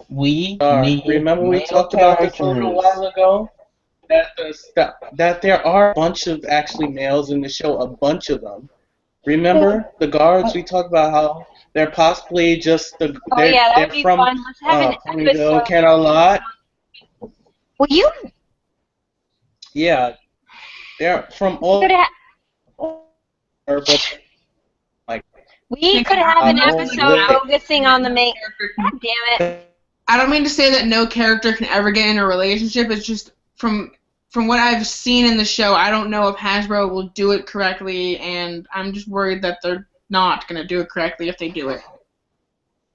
we Star, need remember we male talked about this a little characters. while ago? That there are a bunch of actually males in the show, a bunch of them. Remember the guards? We talked about how they're possibly just Oh yeah, that they're would be from fun. Let's have an Ponyville, episode. Canalot. Well, you Yeah, they're from could all have. over, but like We could have an all episode lit. focusing on the main. God damn it! I don't mean to say that no character can ever get in a relationship. It's just from what I've seen in the show, I don't know if Hasbro will do it correctly, and I'm just worried that they're not going to do it correctly if they do it.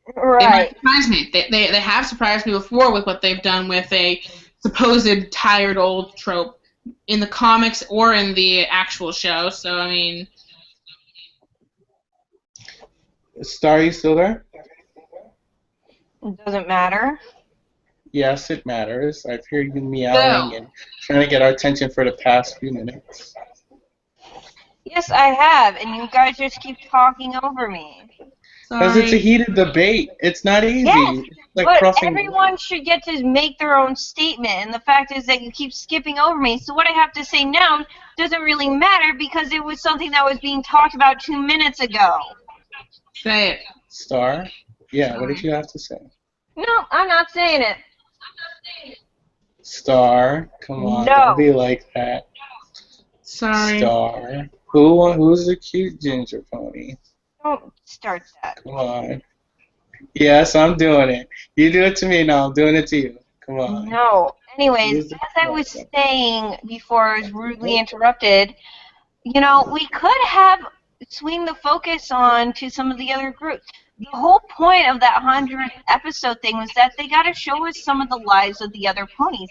They might Right. surprise me. They have surprised me before with what they've done with a supposed tired old trope in the comics or in the actual show. So, I mean, Star, you still there? It doesn't matter. Yes, it matters. I've heard you so meowing and trying to get our attention for the past few minutes. Yes, I have, and you guys just keep talking over me. Because it's a Sorry. heated debate. It's not Yes, easy. It's like but crossing the line. everyone should get to make their own statement, and the fact is that you keep skipping over me. So what I have to say now doesn't really matter because it was something that was being talked about 2 minutes ago. Say it. Star? Yeah, what did Sorry. you have to say? No, I'm not saying it. Star? Come on, don't No. be like that. Sorry. Star? Who's the cute ginger pony? Don't start that. Come on. Yes, I'm doing it. You do it to me, now I'm doing it to you. Come on. No. Anyways, Who's the as I was cute saying before I was rudely one? interrupted, we could have swing the focus on to some of the other groups. The whole point of that 100th episode thing was that they got to show us some of the lives of the other ponies.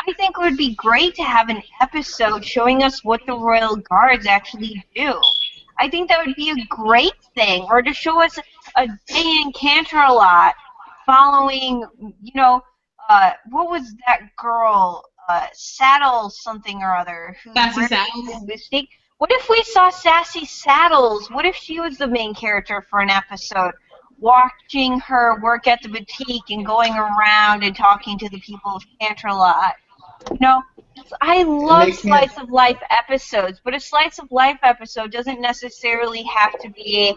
I think it would be great to have an episode showing us what the Royal Guards actually do. I think that would be a great thing, or to show us a day in Canterlot following, what was that girl, Saddle something or other, who's Sassy wearing Saddles. a mistake. What if we saw Sassy Saddles? What if she was the main character for an episode? Watching her work at the boutique and going around and talking to the people of Canterlot. You know, I And love they can't. slice of life episodes, but a slice of life episode doesn't necessarily have to be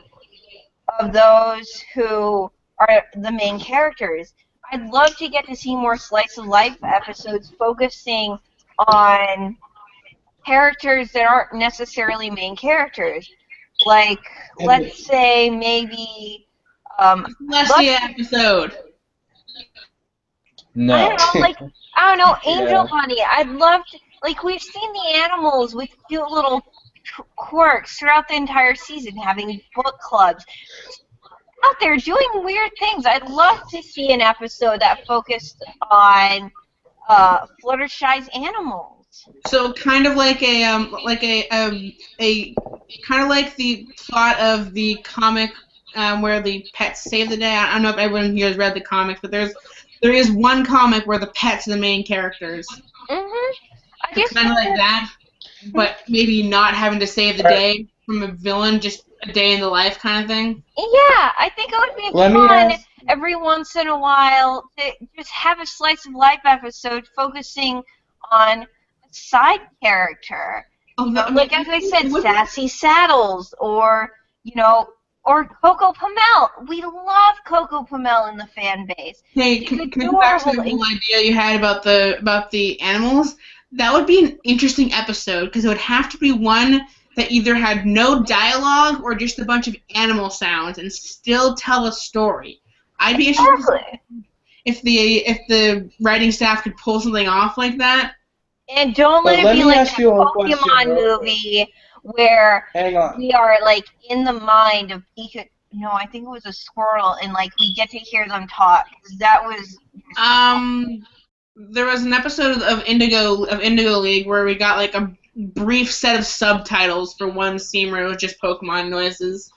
of those who are the main characters. I'd love to get to see more slice of life episodes focusing on characters that aren't necessarily main characters. Like, And let's say maybe, um, love, Celestia episode. I No. don't know, like, I don't know, Angel yeah. Bunny. I'd love to, like, we've seen the animals with cute little quirks throughout the entire season, having book clubs. Out there doing weird things. I'd love to see an episode that focused on Fluttershy's animals. So kind of like a kind of like the plot of the comic where the pets save the day. I don't know if everyone here has read the comics, but there is one comic where the pets are the main characters. I So guess kind of like that, but maybe not having to save the day from a villain, just a day in the life kind of thing. Yeah, I think it would be Let me fun ask. every once in a while to just have a slice of life episode focusing on a side character. Although, I mean, Like as I said, it would- Sassy Saddles or Coco Pamel. We love Coco Pamel in the fan base. Hey, She's can I go back to the adorable. whole idea you had about the animals? That would be an interesting episode because it would have to be one that either had no dialogue or just a bunch of animal sounds and still tell a story. I'd be interested Exactly. if the writing staff could pull something off like that. And don't But let it let be me like ask that you a question Pokemon real quick. movie where Hang on. we are like in the mind of Pikachu. No, I think it was a squirrel, and like we get to hear them talk. That was There was an episode of Indigo League where we got like a brief set of subtitles for one scene where it was just Pokemon noises.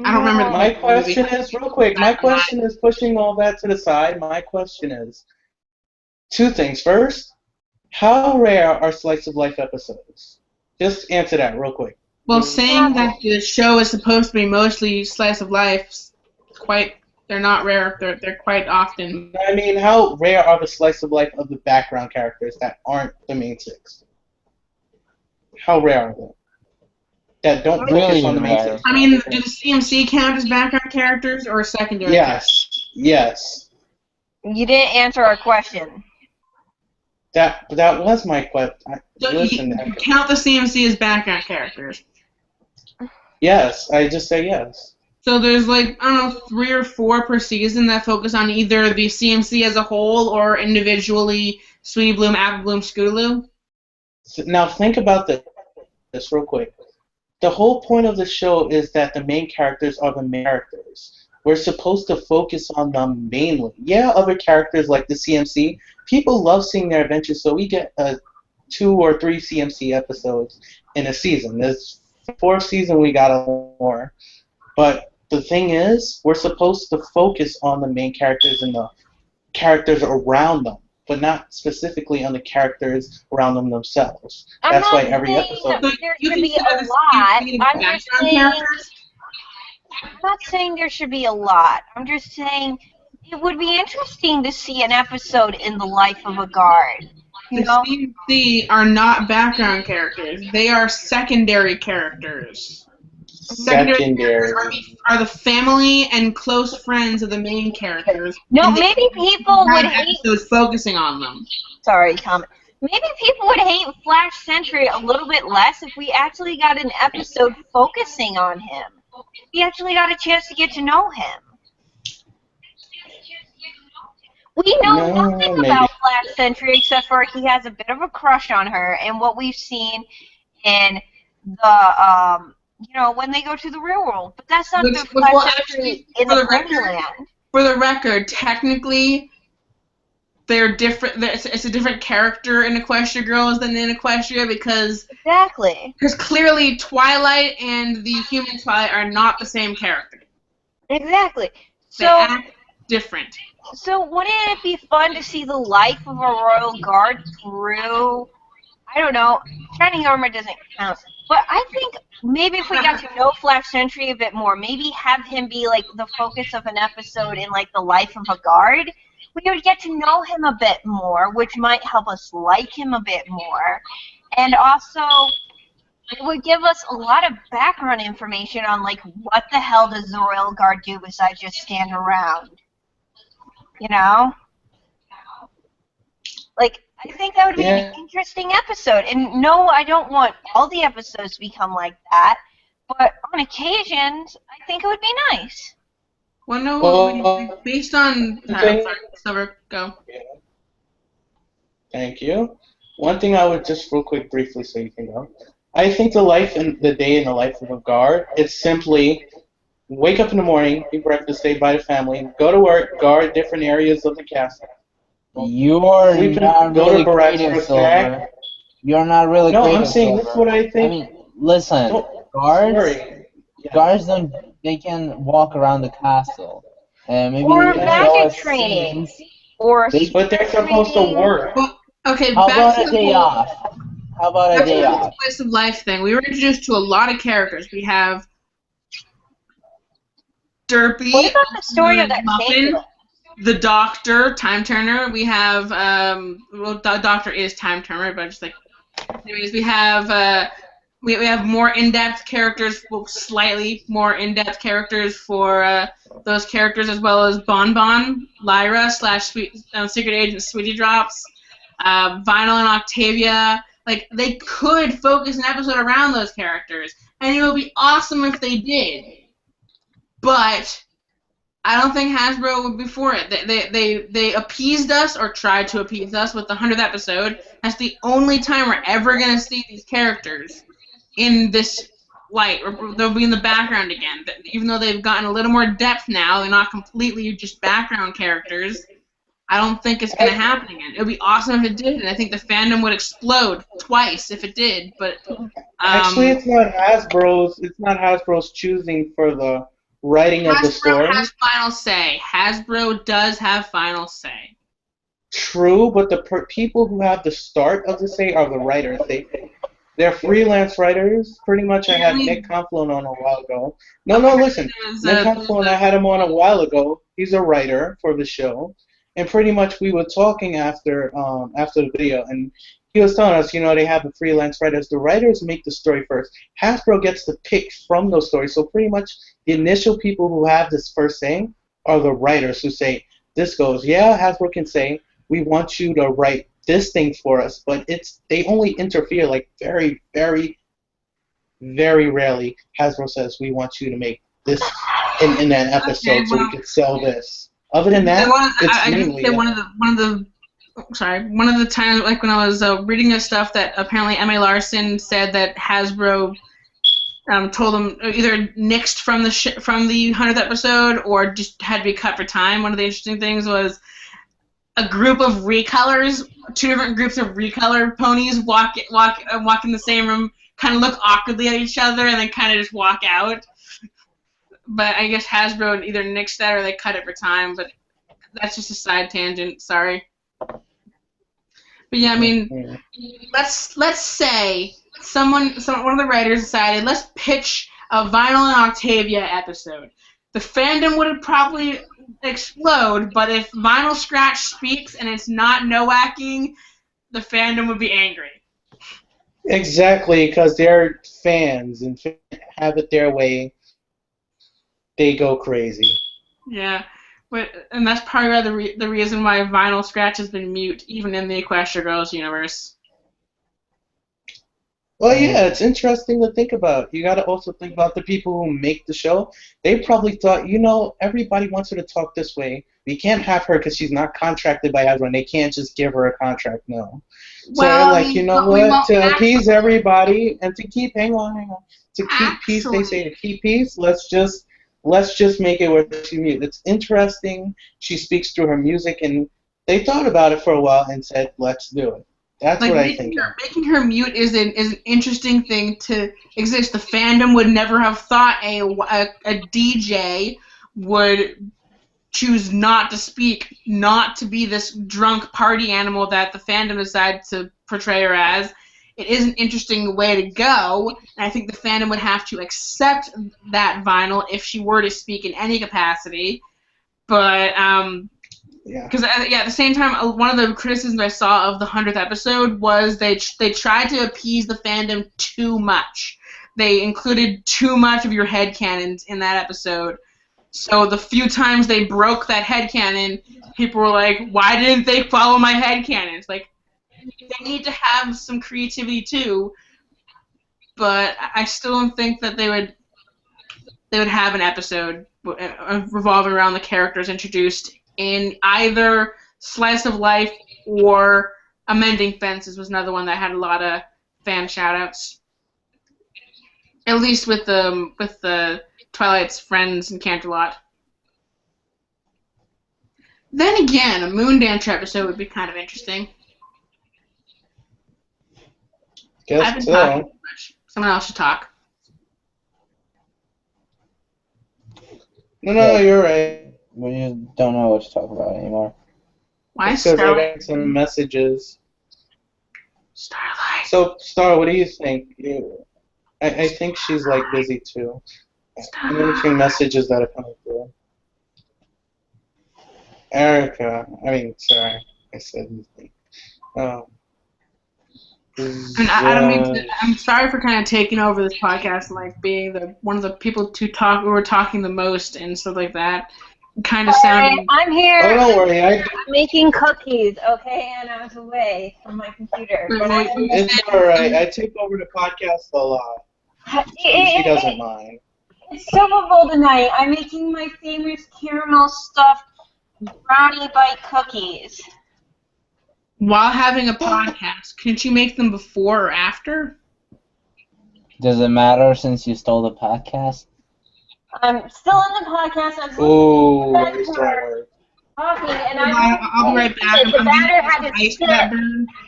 I don't remember the My whole movie. question is, real quick, my question is pushing all that to the side. My question is two things. First, how rare are slice of life episodes? Just answer that real quick. Well, saying that the show is supposed to be mostly slice of life, they're not rare. They're quite often. I mean, how rare are the slice of life of the background characters that aren't the main six? How rare are they? That don't focus Really on the main rare. six. I mean, do the CMC count as background characters or secondary characters? Yes. You didn't answer our question. That was my question. So Listen, you count the CMC as background characters. yes, I just say yes. So there's like, I don't know, 3 or 4 per season that focus on either the CMC as a whole or individually Sweetie Bloom, Apple Bloom, Scootaloo. So now think about this real quick. The whole point of the show is that the main characters are the main characters. We're supposed to focus on them mainly. Yeah, other characters like the CMC, people love seeing their adventures, so we get 2 or 3 CMC episodes in a season. This 4th season we got a more. But the thing is, we're supposed to focus on the main characters and the characters around them. but not specifically on the characters around them themselves. I'm That's not why every saying episode. So there you should be consider a the lot. same I'm just background saying. characters? I'm not saying there should be a lot. I'm just saying it would be interesting to see an episode in the life of a guard. You The know? CNC are not background characters. They are secondary characters. Secondary characters Secondary. are the family and close friends of the main characters. No, And they maybe people would have hate. episodes focusing on them. Sorry, comment. Maybe people would hate Flash Sentry a little bit less if we actually got an episode focusing on him. We actually got a chance to get to know him. We know No, nothing maybe. about Flash Sentry except for he has a bit of a crush on her, and what we've seen in the when they go to the real world. But that's not the Well, Flash actually, Sentry in for the the record- Ponyland. For the record, technically, they're different. It's a different character in Equestria Girls than in Equestria because Exactly. clearly Twilight and the human Twilight are not the same character. Exactly. They So, act different. so wouldn't it be fun to see the life of a royal guard through? I don't know. Shining Armor doesn't count, but I think maybe if we got to know Flash Sentry a bit more, maybe have him be like the focus of an episode in like the life of a guard, we would get to know him a bit more, which might help us like him a bit more, and also it would give us a lot of background information on like what the hell does the Royal Guard do besides just stand around, you know? Like, I think that would be an interesting episode. And no, I don't want all the episodes to become like that, but on occasions, I think it would be nice. Well, no, based on... Okay. sorry, Silver, go. Yeah. Thank you. One thing I would just real quick briefly so you can go. I think the life and the day in the life of a guard, it's simply wake up in the morning, eat breakfast, stay by the family, go to work, guard different areas of the castle. You're Sleep in- not go to really barracks creative, for a snack. Silver. You're not really No, creative, I'm saying Silver. this is what I think. I mean, listen, Oh, guards, sorry. Yeah. guards don't. They can walk around the castle, and maybe Or they magic show us training. scenes. Or But they're supposed to work. Well, okay, How back about to a the day whole- off? How about a back to day the off? slice of life thing. We were introduced to a lot of characters. We have Derpy, what about the story of the that Muffin, chamber? the Doctor, Time Turner. We have well, the Doctor is Time Turner, but just like, anyways, we have we have more in-depth characters, well, slightly more in-depth characters for those characters, as well as Bon Bon, Lyra / Secret Agent Sweetie Drops, Vinyl and Octavia. Like, they could focus an episode around those characters, and it would be awesome if they did. But I don't think Hasbro would be for it. They appeased us, or tried to appease us, with the 100th episode. That's the only time we're ever going to see these characters in this light, or they'll be in the background again. Even though they've gotten a little more depth now, they're not completely just background characters. I don't think it's going to happen again. It would be awesome if it did, and I think the fandom would explode twice if it did. But Actually, it's not Hasbro's. It's not Hasbro's choosing for the writing of the story. Hasbro has final say. Hasbro does have final say. True, but the people who have the start of the say are the writers. They're freelance writers. Pretty much, I had Nick Conflone on a while ago. No, listen. Nick Conflone, I had him on a while ago. He's a writer for the show. And pretty much we were talking after the video, and he was telling us, they have the freelance writers. The writers make the story first. Hasbro gets to pick from those stories. So pretty much the initial people who have this first saying are the writers who say, this goes, yeah, Hasbro can say, we want you to write this thing for us, but they only interfere like very, very, very rarely. Hasbro says, we want you to make this in an episode so we could sell this. Other than that, it's mainly one of the times, like when I was reading this stuff, that apparently M.A. Larson said that Hasbro told them either nixed from the 100th episode or just had to be cut for time. One of the interesting things was a group of recolors, two different groups of recolor ponies walk in the same room, kind of look awkwardly at each other, and then kind of just walk out. But I guess Hasbro either nixed that or they cut it for time, but that's just a side tangent, sorry. But yeah, I mean, let's say one of the writers decided, let's pitch a Vinyl and Octavia episode. The fandom would probably explode, but if Vinyl Scratch speaks and it's not no-acking, the fandom would be angry. Exactly, because they're fans and have it their way. They go crazy. Yeah, and that's probably why the reason why Vinyl Scratch has been mute, even in the Equestria Girls universe. Well, yeah, it's interesting to think about. You got to also think about the people who make the show. They probably thought, everybody wants her to talk this way. We can't have her because she's not contracted by everyone. They can't just give her a contract, no. So Well, they're like, you know what? To appease everybody and to keep, hang on. To keep peace, they say to keep peace. Let's just make it where she's mute. It's interesting. She speaks through her music, and they thought about it for a while and said, let's do it. That's what I think. Making her mute is an interesting thing to exist. The fandom would never have thought a DJ would choose not to speak, not to be this drunk party animal that the fandom decided to portray her as. It is an interesting way to go, and I think the fandom would have to accept that Vinyl if she were to speak in any capacity. But because at the same time, one of the criticisms I saw of the 100th episode was they tried to appease the fandom too much. They included too much of your headcanons in that episode. So the few times they broke that headcanon, people were like, why didn't they follow my headcanons? Like, they need to have some creativity too, but I still don't think that they would have an episode revolving around the characters introduced in either Slice of Life or Amending Fences was another one that had a lot of fan shoutouts. At least with the Twilight's friends and Canterlot. Then again, a Moondancer episode would be kind of interesting. Guess so. Too much. Someone else should talk. No, you're right. We just don't know what to talk about anymore. Why Because I Starlight? got some messages. Starlight. So, Star, what do you think? I think she's like busy too. I'm answering messages that are coming through. Erica, sorry, I said anything. I don't mean to, I'm sorry for kind of taking over this podcast and like being one of the people who were talking the most and stuff like that. Kind of sounding. I'm here. Oh, don't worry. I'm making cookies, okay, and I was away from my computer. It's all right. I take over the podcast a lot. She doesn't mind. It's Silver Bowl tonight. I'm making my favorite caramel stuffed brownie bite cookies. While having a podcast, couldn't you make them before or after? Does it matter since you stole the podcast? I'm still in the podcast. I'm very strong word. Talking, and I'll be right back. The batter had to sit.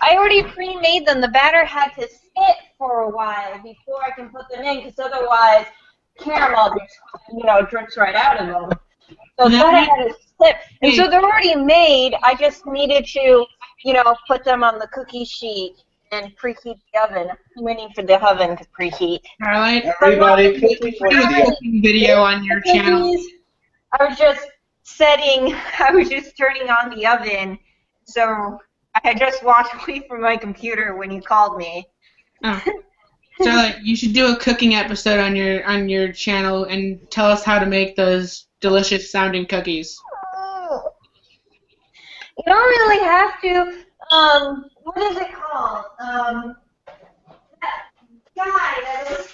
I already pre-made them. The batter had to sit for a while before I can put them in, because otherwise caramel just, drips right out of them. So the batter had to sit. And so they're already made. I just needed to, put them on the cookie sheet and preheat the oven. I'm waiting for the oven to preheat. Starlight, everybody, do a cooking video on your channel. I was just turning on the oven, so I had just walked away from my computer when you called me. Oh. Starlight, you should do a cooking episode on your channel and tell us how to make those delicious sounding cookies. You don't really have to. What is it called? That guy that was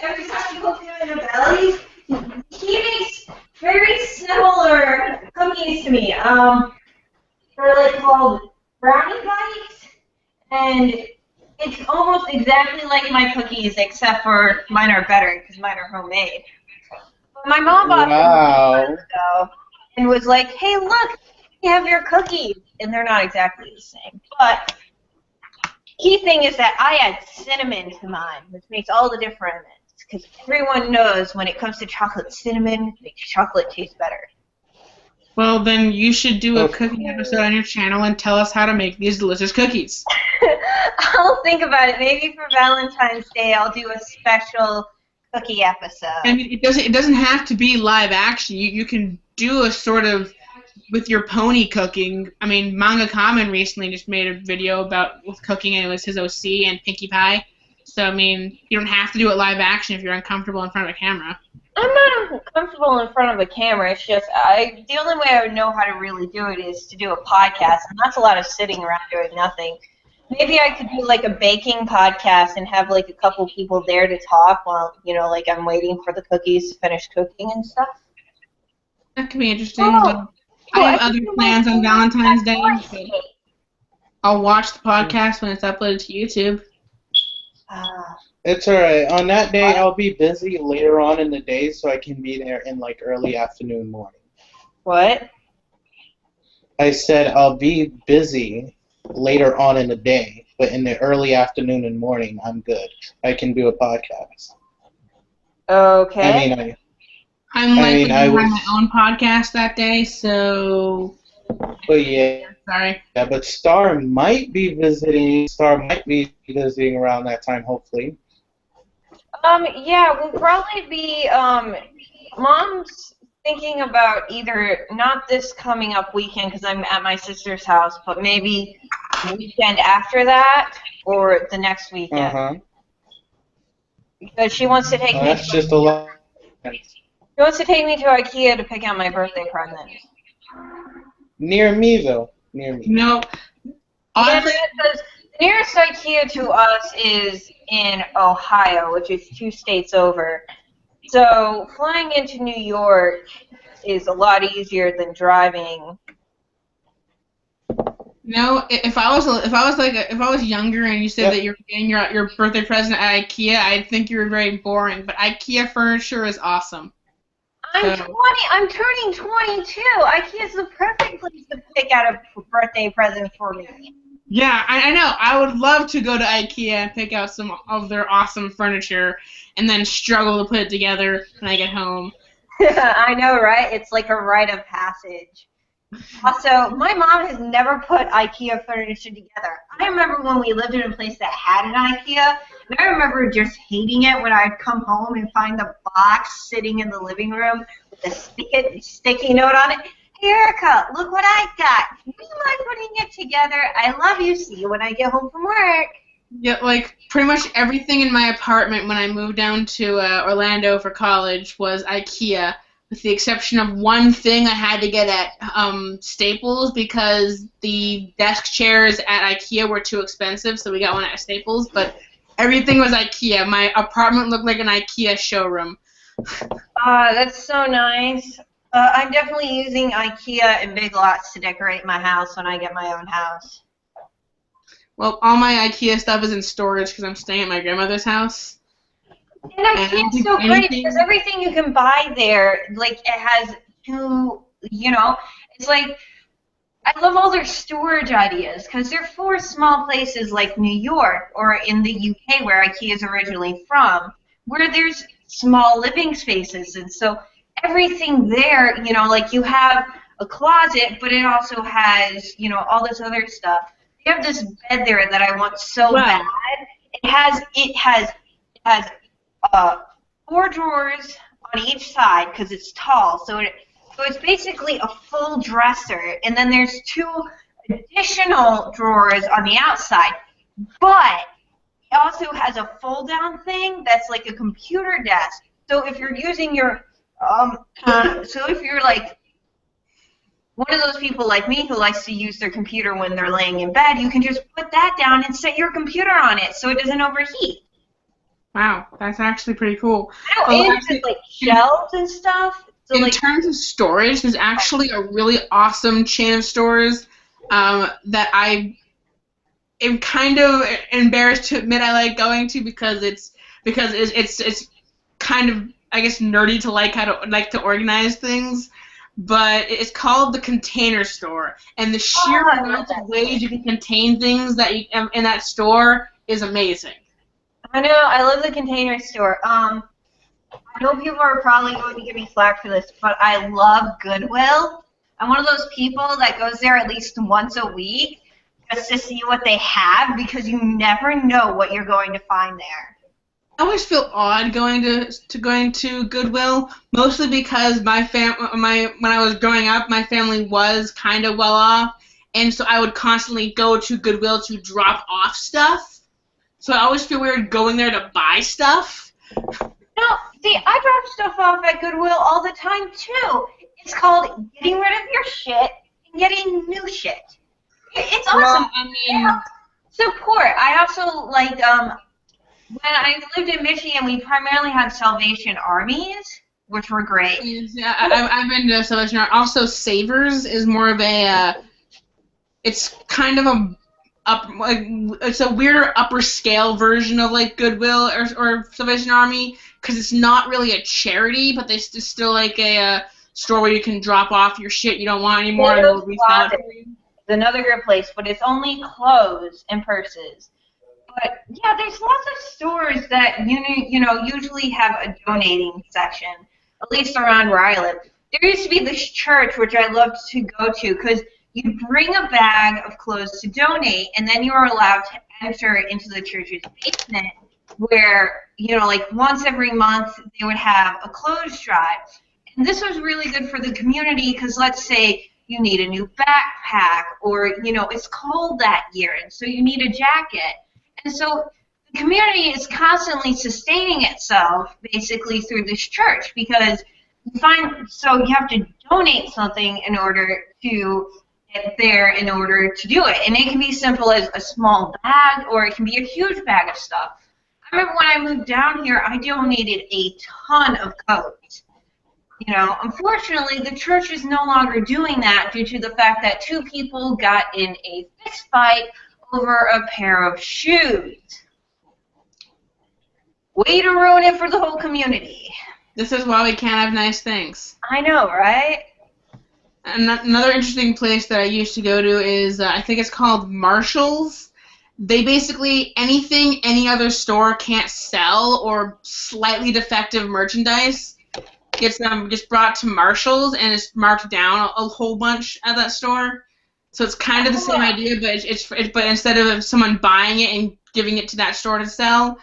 every time you look him in the belly, he makes very similar cookies to me. They're like called brownie bites, and it's almost exactly like my cookies, except for mine are better because mine are homemade. But my mom bought them and was like, "Hey, look, you have your cookies," and they're not exactly the same. But key thing is that I add cinnamon to mine, which makes all the difference. Because everyone knows when it comes to chocolate, cinnamon makes chocolate taste better. Well, then you should do a cooking episode on your channel and tell us how to make these delicious cookies. I'll think about it. Maybe for Valentine's Day, I'll do a special cookie episode. I mean, it doesn't have to be live action. You can do a sort of with your pony cooking. I mean, Manga Common recently just made a video with cooking, and it was his OC and Pinkie Pie. So I mean, you don't have to do it live action if you're uncomfortable in front of a camera. I'm not uncomfortable in front of a camera. It's just the only way I would know how to really do it is to do a podcast, and that's a lot of sitting around doing nothing. Maybe I could do like a baking podcast and have like a couple people there to talk while, like I'm waiting for the cookies to finish cooking and stuff. That could be interesting. But I have other plans on Valentine's Day. But I'll watch the podcast when it's uploaded to YouTube. It's alright. On that day, I'll be busy later on in the day, so I can be there in like early afternoon, morning. What? I said I'll be busy later on in the day, but in the early afternoon and morning, I'm good. I can do a podcast. Okay. I'm likely to have my own podcast that day, so. But yeah. Sorry. Yeah, but Star might be visiting. Around that time, hopefully. Yeah, we'll probably be. Mom's thinking about either not this coming up weekend because I'm at my sister's house, but maybe the weekend after that or the next weekend. Uh-huh. Because she wants to take me. That's just a lot. She wants to take me to IKEA to pick out my birthday present. Near me, though. Near me. No. Honestly, because the nearest IKEA to us is in Ohio, which is 2 states over. So flying into New York is a lot easier than driving. No, if I was younger and you said that you're getting your birthday present at IKEA, I'd think you were very boring. But IKEA furniture is awesome. I'm 20. I'm turning 22. IKEA is the perfect place to pick out a birthday present for me. Yeah, I know. I would love to go to IKEA and pick out some of their awesome furniture and then struggle to put it together when I get home. I know, right? It's like a rite of passage. Also, my mom has never put IKEA furniture together. I remember when we lived in a place that had an IKEA, and I remember just hating it when I'd come home and find the box sitting in the living room with a sticky note on it. Hey, Erica, look what I got. Do you mind putting it together? I love you. See you when I get home from work. Yeah, like pretty much everything in my apartment when I moved down to Orlando for college was IKEA, with the exception of one thing I had to get at Staples because the desk chairs at IKEA were too expensive, so we got one at Staples. But everything was IKEA. My apartment looked like an IKEA showroom. That's so nice. I'm definitely using IKEA and Big Lots to decorate my house when I get my own house. Well, all my IKEA stuff is in storage because I'm staying at my grandmother's house. And IKEA's so great because everything you can buy there, like, it has it's like, I love all their storage ideas because they're for small places like New York or in the UK where IKEA is originally from, where there's small living spaces. And so everything there, like you have a closet, but it also has, all this other stuff. They have this bed there that I want so bad. It has 4 drawers on each side because it's tall. So it's basically a full dresser, and then there's 2 additional drawers on the outside. But it also has a fold-down thing that's like a computer desk. So if you're using your so if you're like one of those people like me who likes to use their computer when they're laying in bed, you can just put that down and set your computer on it so it doesn't overheat. Wow, that's actually pretty cool. And actually, like shelves and stuff. So in terms of storage, there's actually a really awesome chain of stores that I am kind of embarrassed to admit I like going to because it's kind of, I guess, nerdy to like to organize things. But it's called the Container Store, and the sheer amount of ways you can contain things that in that store is amazing. I know, I love the Container Store. I know people are probably going to give me flack for this, but I love Goodwill. I'm one of those people that goes there at least once a week just to see what they have because you never know what you're going to find there. I always feel odd going to Goodwill, mostly because when I was growing up, my family was kind of well off, and so I would constantly go to Goodwill to drop off stuff. So I always feel weird going there to buy stuff. No, see, I drop stuff off at Goodwill all the time too. It's called getting rid of your shit and getting new shit. It's awesome. Well, I mean, support. I also like when I lived in Michigan, we primarily had Salvation Armies, which were great. Yeah, I've been to Salvation Army. Also, Savers is more of a. It's kind of it's a weirder upper scale version of like Goodwill or Salvation Army because it's not really a charity, but it's still like a store where you can drop off your shit you don't want anymore and they'll resell it for you. It's another good place, but it's only clothes and purses. But yeah, there's lots of stores that usually have a donating section, at least around where I live. There used to be this church which I loved to go to because you bring a bag of clothes to donate, and then you are allowed to enter into the church's basement, where like once every month they would have a clothes drive, and this was really good for the community because let's say you need a new backpack, or it's cold that year, and so you need a jacket. And so the community is constantly sustaining itself basically through this church because you have to donate something in order to get there in order to do it. And it can be simple as a small bag or it can be a huge bag of stuff. I remember when I moved down here, I donated a ton of coats. Unfortunately, the church is no longer doing that due to the fact that two people got in a fist fight over a pair of shoes. Way to ruin it for the whole community. This is why we can't have nice things. I know, right? Another interesting place that I used to go to is, I think it's called Marshall's. They basically, anything any other store can't sell or slightly defective merchandise gets just brought to Marshall's and it's marked down a whole bunch at that store. So it's kind of the same idea, but instead of someone buying it and giving it to that store to sell,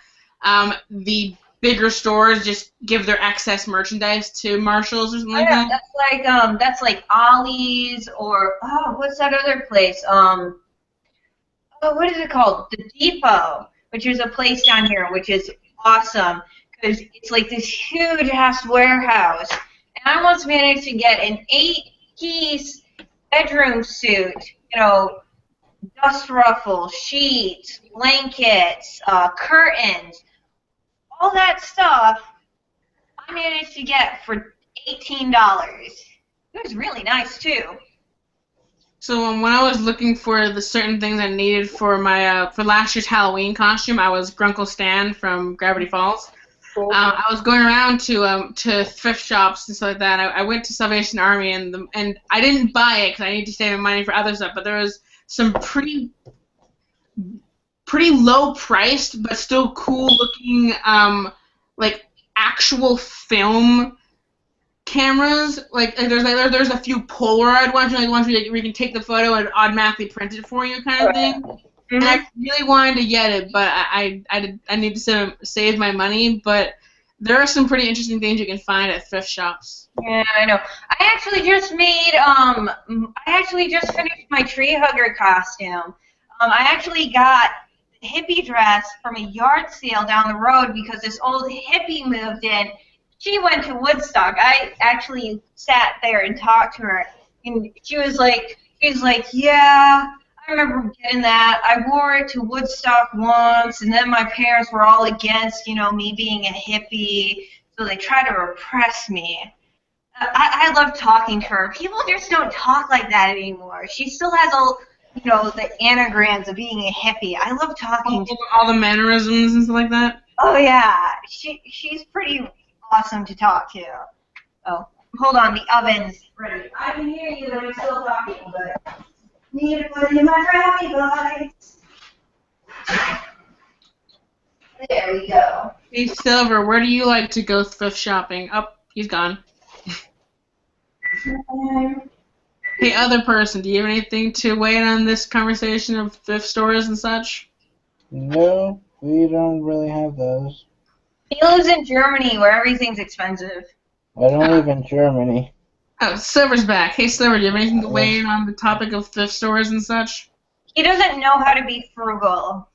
the bigger stores just give their excess merchandise to Marshalls or something like that. That's like Ollie's or what's that other place? What is it called? The Depot, which is a place down here, which is awesome because it's like this huge ass warehouse. And I once managed to get an 8-piece bedroom suit, dust ruffle, sheets, blankets, curtains, all that stuff I managed to get for $18. It was really nice too. So when I was looking for the certain things I needed for my for last year's Halloween costume, I was Grunkle Stan from Gravity Falls. Cool. I was going around to thrift shops and stuff like that. I went to Salvation Army and I didn't buy it because I need to save my money for other stuff. But there was some pretty low priced but still cool looking like actual film cameras. There's a few Polaroid ones, like ones where you can take the photo and automatically print it for you, kind of thing. Mm-hmm. And I really wanted to get it, but I need to save my money. But there are some pretty interesting things you can find at thrift shops. Yeah, I know. I actually just finished my tree hugger costume. I actually got the hippie dress from a yard sale down the road because this old hippie moved in. She went to Woodstock. I actually sat there and talked to her, and she was like, yeah, I remember getting that. I wore it to Woodstock once, and then my parents were all against, me being a hippie, so they tried to repress me. I love talking to her. People just don't talk like that anymore. She still has all, the anagrams of being a hippie. I love talking to her. All the mannerisms and stuff like that? Oh, yeah. She's pretty awesome to talk to. Oh, hold on, the oven's ready. I can hear you, but I'm still talking, but need to put in my brownie bites. There we go. Hey, Silver, where do you like to go thrift shopping? Oh, he's gone. Hey, other person, do you have anything to weigh in on this conversation of thrift stores and such? No, we don't really have those. He lives in Germany where everything's expensive. I don't live in Germany. Oh, Silver's back. Hey, Silver, do you have anything to Uh, weigh in on the topic of thrift stores and such? He doesn't know how to be frugal.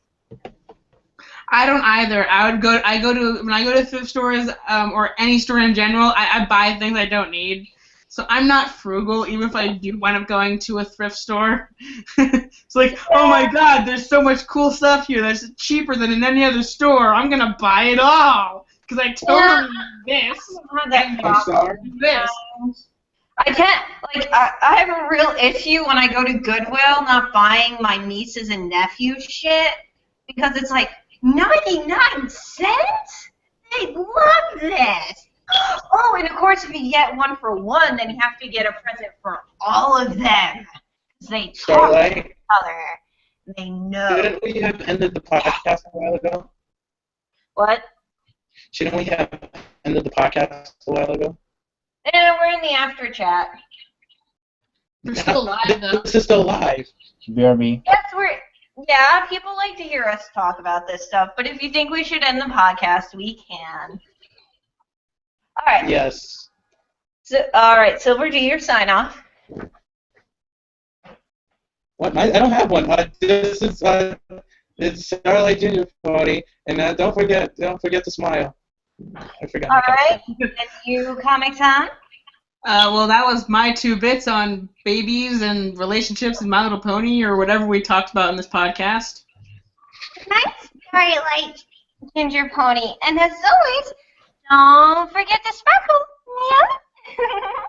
I don't either. When I go to thrift stores or any store in general, I buy things I don't need. So I'm not frugal, even if I do wind up going to a thrift store. It's like, oh my God, there's so much cool stuff here that's cheaper than in any other store. I'm gonna buy it all because I totally need this. I'm sorry. This. I can't, I have a real issue when I go to Goodwill not buying my nieces and nephews shit because it's like 99 cents? They love this. Oh, and of course, if you get one for one, then you have to get a present for all of them. Because they talk to Starlight, each other. They know. shouldn't we have ended the podcast a while ago? What? Shouldn't we have ended the podcast a while ago? And we're in the after chat. We're still live, though. This is still live. BRB. Yes, yeah, people like to hear us talk about this stuff, but if you think we should end the podcast, we can. All right. Yes. So, all right, Silver, do your sign off. What? I don't have one. This is it's Starlight Ginger Pony, and don't forget to smile. I forgot. All right. And you, Comic Con? Well, that was my 2 bits on babies and relationships and My Little Pony or whatever we talked about in this podcast. Nice, Starlight Ginger Pony. And as always, don't forget to sparkle. Yeah.